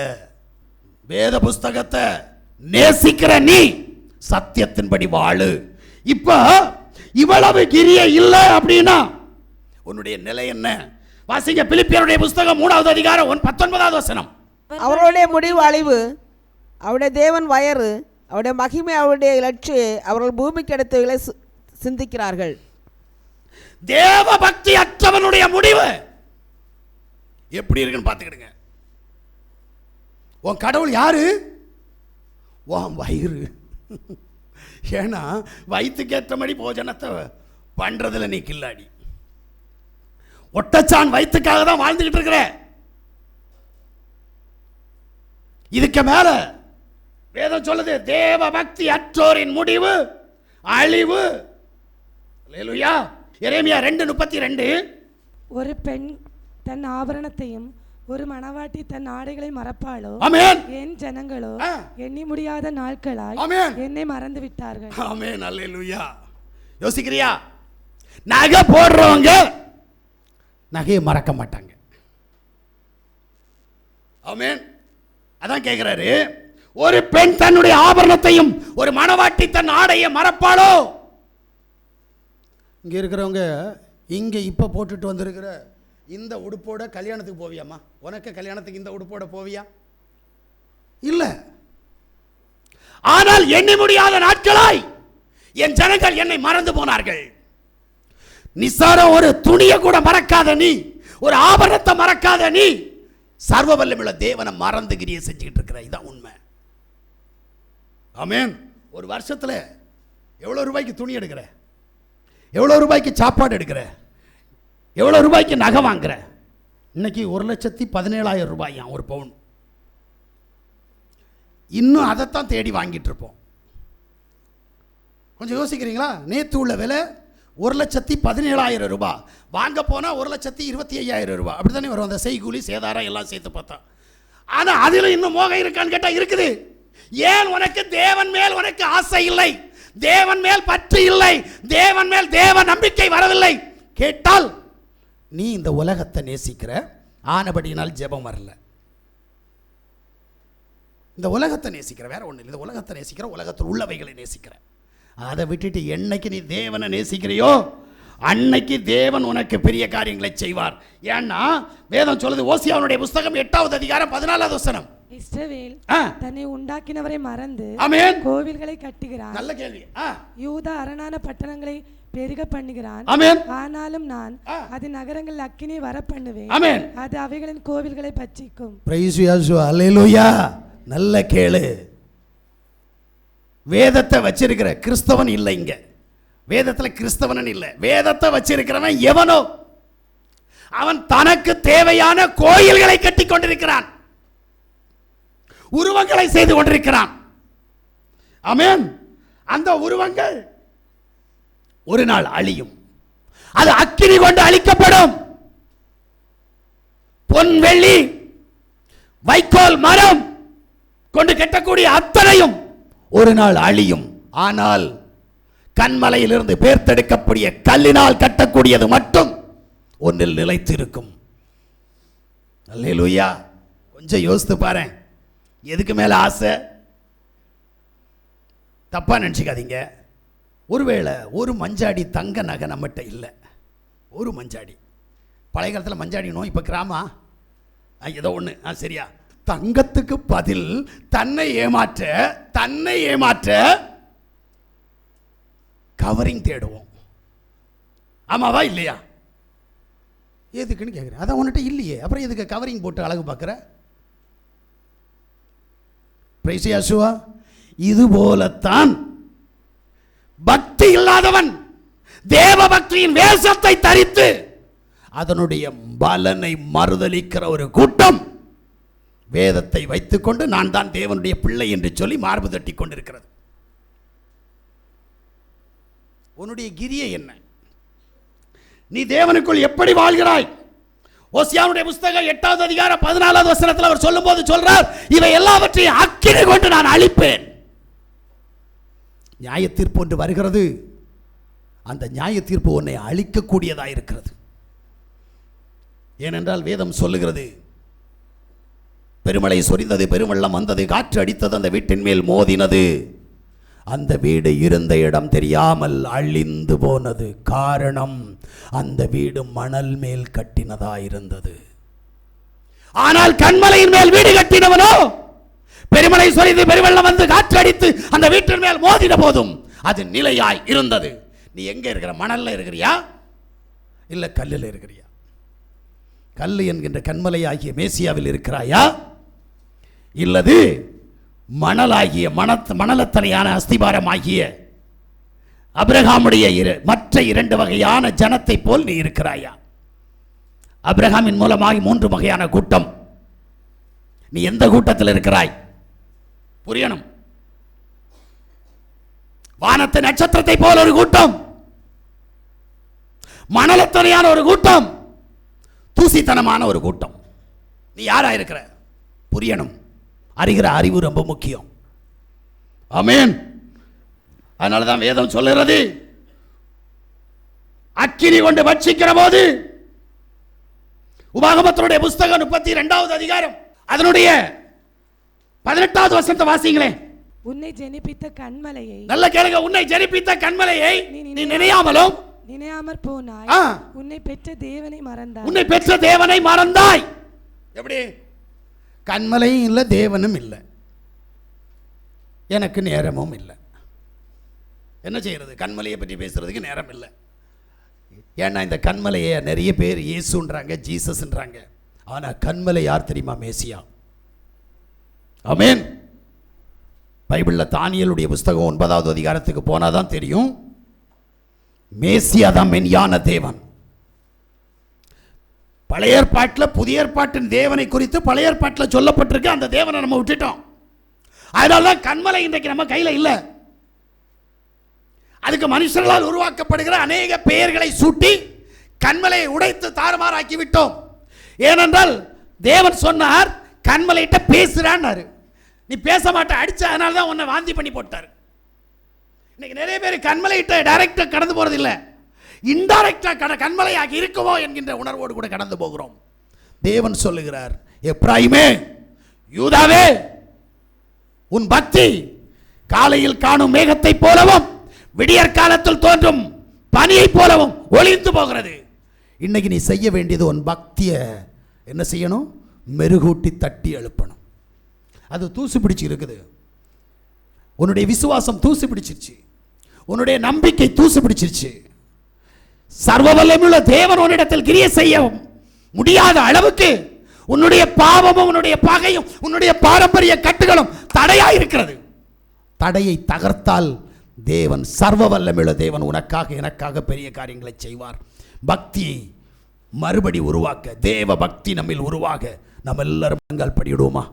வேத புஸ்தகத்தை நேசிக்கிற நீ சத்தியத்தின்படி வாழு. இப்ப இவ்வளவு கிரியை இல்லை அப்படின்னா உன்னுடைய நிலை என்ன? வாசிங்க பிலிப்பியருடைய புஸ்தகம் 3வது அதிகாரம் 19வது வசனம். அவருடைய முடிவு அழிவு, அவருடைய தேவன் வயறு, அவருடைய மகிமை, அவருடைய இலட்சியை அவர்கள் பூமிக்கு எடுத்தவர்களை சிந்திக்கிறார்கள். தேவ பக்தி அற்றவனுடைய முடிவு எப்படி இருக்குன்னு பார்த்துக்கிடுங்க. உன் கடவுள் யாரு? உன் வயிறு. ஏன்னா வயிற்றுக்கு ஏற்றபடி போஜனத்தை பண்றதுல நீ கில்லாடி. ஒட்டச்சான் வயிற்றுக்காக தான் வாழ்ந்துகிட்டு இருக்கிற. இதுக்கு மேல வேதம் சொல்லுது, தேவ பக்தி அற்றோரின் முடிவு அழிவு. அல்லேலூயா. எரேமியா 2:32. ஒரு பெண் தன் ஆபரணத்தையும் ஒரு மணவாட்டி தன் ஆடைகளை மறப்பாளோ? ஆமென். என் ஜனங்களோ எண்ணி முடியாத நாட்களாய் என்னை மறந்து விட்டார்கள். ஆமென். அல்லேலூயா. யோசிக்கிறியா? நகை போடுறவங்க நகையை மறக்க மாட்டாங்க. ஆமென். அதான் கேட்கிறாரு, ஒரு பெண் தன்னுடைய ஆபரணத்தையும் ஒரு மணவாட்டி தன் ஆடையை மறப்பாளோ? இங்க இருக்கிறவங்க இங்க இப்ப போட்டுட்டு வந்திருக்கிற இந்த உடுப்போட கல்யாணத்துக்கு போவியாமா? உனக்கு கல்யாணத்துக்கு இந்த உடுப்போட போவியா? இல்ல. ஆனால் எண்ணி முடியாத நாட்களாய் என் ஜனங்கள் என்னை மறந்து போனார்கள். நிசார ஒரு துணியை கூட மறக்காத நீ, ஒரு ஆபரணத்தை மறக்காத நீ, சர்வ வல்லமையுள்ள தேவனை மறந்து கிரியை செஞ்சுக்கிட்டு இருக்கிற. இதான் உண்மை. ஆமென். ஒரு வருஷத்துல எவ்வளவு ரூபாய்க்கு துணி எடுக்கிற? எவ்வளவு ரூபாய்க்கு சாப்பாடு எடுக்கிற? எவ்வளவு ரூபாய்க்கு நகை வாங்குற? இன்னைக்கு 1,17,000 ரூபாய் ஒரு பவுன். இன்னும் அதைத்தான் தேடி வாங்கிட்டு இருப்போம். கொஞ்சம் யோசிக்கிறீங்களா? நேற்று உள்ள விலை 1,17,000 ரூபாய், வாங்க போனா 1,25,000 ரூபாய். அப்படித்தானே வரும் அந்த செய்கூலி சேதாரம் எல்லாம் சேர்த்து பார்த்தா. ஆனா அதில் இன்னும் மோகம் இருக்கான்னு கேட்டா இருக்குது. ஏன்? உனக்கு தேவன் மேல் உனக்கு ஆசை இல்லை, தேவன் மேல் பற்று இல்லை, தேவன் மேல் தேவ நம்பிக்கை வரவில்லை. கேட்டால் நீ இந்த உலகத்தை நேசிக்கிற, ஆனபடியினால் ஜெபம் வரல. இந்த உலகத்தை நேசிக்கிற, வேற ஒண்ணு இல்லை. இந்த உலகத்தை நேசிக்கிற, உலகத்தில் உள்ளவைகளை நேசிக்கிற. அதை விட்டுட்டு என்னைக்கு நீ தேவனை நேசிக்கிறையோ அன்னைக்கு தேவன் உனக்கு பெரிய காரியங்களை செய்வார். ஏன்னா வேதம் சொல்லுது, ஓசியாவுடைய புஸ்தகம் 8வது அதிகாரம் 14வது வசனம். இஸ்ரவேல் தன்னை உண்டாக்கினவரை மறந்து கோவில்களை கட்டுகிறான். நல்ல கேள்வி. யூதா அரணான பட்டணங்களை பெருக பண்ணுகிறான். ஆனாலும் நான் அது நகரங்கள் அக்கினி வர பண்ணுவேன். அது அவைகளின் கோவில்களை பட்சிக்கும். Price you. அல்லேலூயா. நல்ல கேளு. வேதத்தை வச்சிருக்கிற கிறிஸ்தவன் இல்லை. இங்க வேதத்தில் கிறிஸ்தவன் இல்லை. வேதத்தை வச்சிருக்கிறவன் எவனோ அவன் தனக்கு தேவையான கோயில்களை கட்டி கொண்டிருக்கிறான், உருவங்களை செய்து கொண்டிருக்கிறான். ஆமென். அந்த உருவங்கள் ஒரு நாள் அழியும், அது அக்கினி கொண்டு அழிக்கப்படும். பொன் வெள்ளி வைக்கோல் மரம் கொண்டு கட்டக்கூடிய அத்தனையும் ஒரு நாள் அழியும். ஆனால் கண்மலையிலிருந்து பேர்த்தெடுக்கக்கூடிய கல்லினால் கட்டக்கூடியது மட்டும் ஒன்றில் நிலைத்திருக்கும். அல்லேலூயா. கொஞ்சம் யோசித்து பாரு, எதுக்கு மேல ஆசை? தப்பா நினைச்சுக்காதீங்க. ஒருவேளை ஒரு மஞ்சாடி தங்க நகை நம்மகிட்ட இல்லை, ஒரு மஞ்சாடி, பழைய காலத்தில் மஞ்சாடினோம், இப்போ கிராமா ஏதோ ஒன்று, சரியா? தங்கத்துக்கு பதில் தன்னை ஏமாற்ற கவரிங் தேடுவோம். ஆமாவா இல்லையா? எதுக்குன்னு கேட்குறேன். அதான் உன்கிட்ட இல்லையே, அப்புறம் எதுக்கு கவரிங் போட்டு அழகு பார்க்குற? பிரைஸ் யாசுவா. இது போலத்தான் பக்தி இல்லாதவன் தேவ பக்தியின் வேஷத்தை தரித்து அதனுடைய பலனை மறுதலிக்கிற ஒரு கூட்டம் வேதத்தை வைத்துக்கொண்டு நான் தான் தேவனுடைய பிள்ளை என்று சொல்லி மார்பு தட்டி கொண்டிருக்கிறது. உன்னுடைய கிரியை என்ன? நீ தேவனுக்குள் எப்படி வாழ்கிறாய்? ஓசியாவுடைய புத்தகம் 8வது அதிகாரம் 14வது வசனத்தில் அவர் சொல்லும்போது சொல்றார், இவை எல்லாவற்றையும் அக்கினி கொண்டு நான் அழிப்பேன். நியாய தீர்ப்பு ஒன்று வருகிறது. அந்த நியாய தீர்ப்பு உன்னை அழிக்கக்கூடியதாக இருக்கிறது. ஏனென்றால் வேதம் சொல்லுகிறது, பெருமழை சொரிந்தது, பெருவெள்ளம் வந்தது, காற்று அடித்தது, அந்த வீட்டின் மேல் மோதினது, அந்த வீடு இருந்த இடம் தெரியாமல் அழிந்து போனது. காரணம், அந்த வீடு மணல் மேல் கட்டினதாயிருந்தது. ஆனால் கண்மலையின் மேல் வீடு கட்டினவனோ, பெருமழை சொரிந்து பெருவெள்ளம் வந்து காற்று அடித்து அந்த வீட்டின் மேல் மோதின போதும் அது நிலையாய் இருந்தது. நீ எங்க இருக்கிற? மணல்ல இருக்கிறியா இல்ல கல்லில் இருக்கிறியா? கல்லு என்கின்ற கண்மலை ஆகிய மேசியாவில் இருக்கிறாயா, இல்லது மணலாகிய மணலத்தனையான அஸ்திபாரம் ஆகிய அபிரகாமுடைய மற்ற 2 வகையான ஜனத்தை போல் நீ இருக்கிறாயா? அபிரகாமின் மூலமாகி 3 வகையான கூட்டம். நீ எந்த கூட்டத்தில் இருக்கிறாய்? புரியணும். வானத்து நட்சத்திரத்தை போல ஒரு கூட்டம், மணலத்தனையான ஒரு கூட்டம், தூசித்தனமான ஒரு கூட்டம். நீ யாரா இருக்கிற? புரியணும். அறிகிற அறிவு ரொம்ப முக்கியம். ஆமென். அதனாலதான் வேதம் சொல்லுகிறது, அக்கினி கொண்டு பட்சிக்கிற போது, உபாகமத்தினுடைய புத்தகம் 32வது அதிகாரம் அதனுடைய 18வது வசனத்தை வாசிங்களே. உன்னை ஜெனிப்பித்த கண்மலையை, நல்ல கேளுங்க, உன்னை ஜெனிப்பித்த கண்மலையை நீ நினையாமலும் நினையாமற் போனாய். உன்னை பெற்ற தேவனை மறந்தாய். உன்னை பெற்ற தேவனை மறந்தாய். எப்படி? கண்மலையும் இல்லை, தேவனும் இல்லை, எனக்கு நேரமும் இல்லை. என்ன செய்யறது? கண்மலையை பற்றி பேசுறதுக்கு நேரம் இல்லை. ஏன்னா இந்த கண்மலையை நிறைய பேர் இயேசுன்றாங்க, ஜீசஸ்ன்றாங்க. ஆனா கண்மலை யார் தெரியுமா? மேசியா. ஆமென். பைபிளில் தானியேலுடைய புத்தகம் 9வது அதிகாரத்துக்கு போனாதான் தெரியும், மேசியா தான் மெய்யான தேவன். பழைய ஏற்பாட்டில் புதிய ஏற்பாட்டின் தேவனை குறித்து பழைய ஏற்பாட்டில் சொல்லப்பட்டிருக்கு. அந்த தேவனை நம்ம விட்டுட்டோம். அதனால கண்மலை இன்றைக்கு நம்ம கையில் இல்லை. அதுக்கு மனுஷர்களால் உருவாக்கப்படுகிற அநேக பெயர்களை சூட்டி கண்மலையை உடைத்து தாறுமாறாக்கி விட்டோம். ஏனென்றால் தேவன் சொன்னார், கண்மலையிட்ட பேசுறான்னாரு. நீ பேச மாட்ட, அடிச்ச, அதனால தான் உன்னை வாந்தி பண்ணி போட்டார். இன்னைக்கு நிறைய பேர் கண்மலையிட்ட டைரக்டா கடந்து போறது இல்லை, இன்டைரக்டா கண்மலையாக இருக்குமோ என்கின்ற உணர்வோடு கூட கடந்து போகிறோம். தேவன் சொல்லுகிறார், எப்ராயிமே, யூதாவே, உன் பக்தி காலையில் காணும் மேகத்தை போலவும் விடியற் காலத்தில் தோன்றும் பனியை போலவும் ஒளிந்து போகிறது. இன்னைக்கு நீ செய்ய வேண்டியது, உன் பக்தியை என்ன செய்யணும்? மெருகூட்டி தட்டி எழுப்பணும். அது தூசு பிடிச்சி இருக்குது. உன்னுடைய விசுவாசம் தூசு பிடிச்சிருச்சு, உன்னுடைய நம்பிக்கை தூசு பிடிச்சிருச்சு. சர்வ வல்லமையுள்ள தேவன் உன்னிடத்தில் கிரியை செய்ய முடியாத அளவுக்கு உன்னுடைய பாவமும் உன்னுடைய பகையும் உன்னுடைய பாரம்பரிய கட்டுகளும் தடையா இருக்கிறது. தடையை தகர்த்தால் தேவன், சர்வ வல்லமையுள்ள தேவன் உனக்காக எனக்காக பெரிய காரியங்களை செய்வார். பக்தியை மறுபடி உருவாக்க, தேவ பக்தி நம்மில் உருவாக நம்ம எல்லாரும் படியிடுவோமா?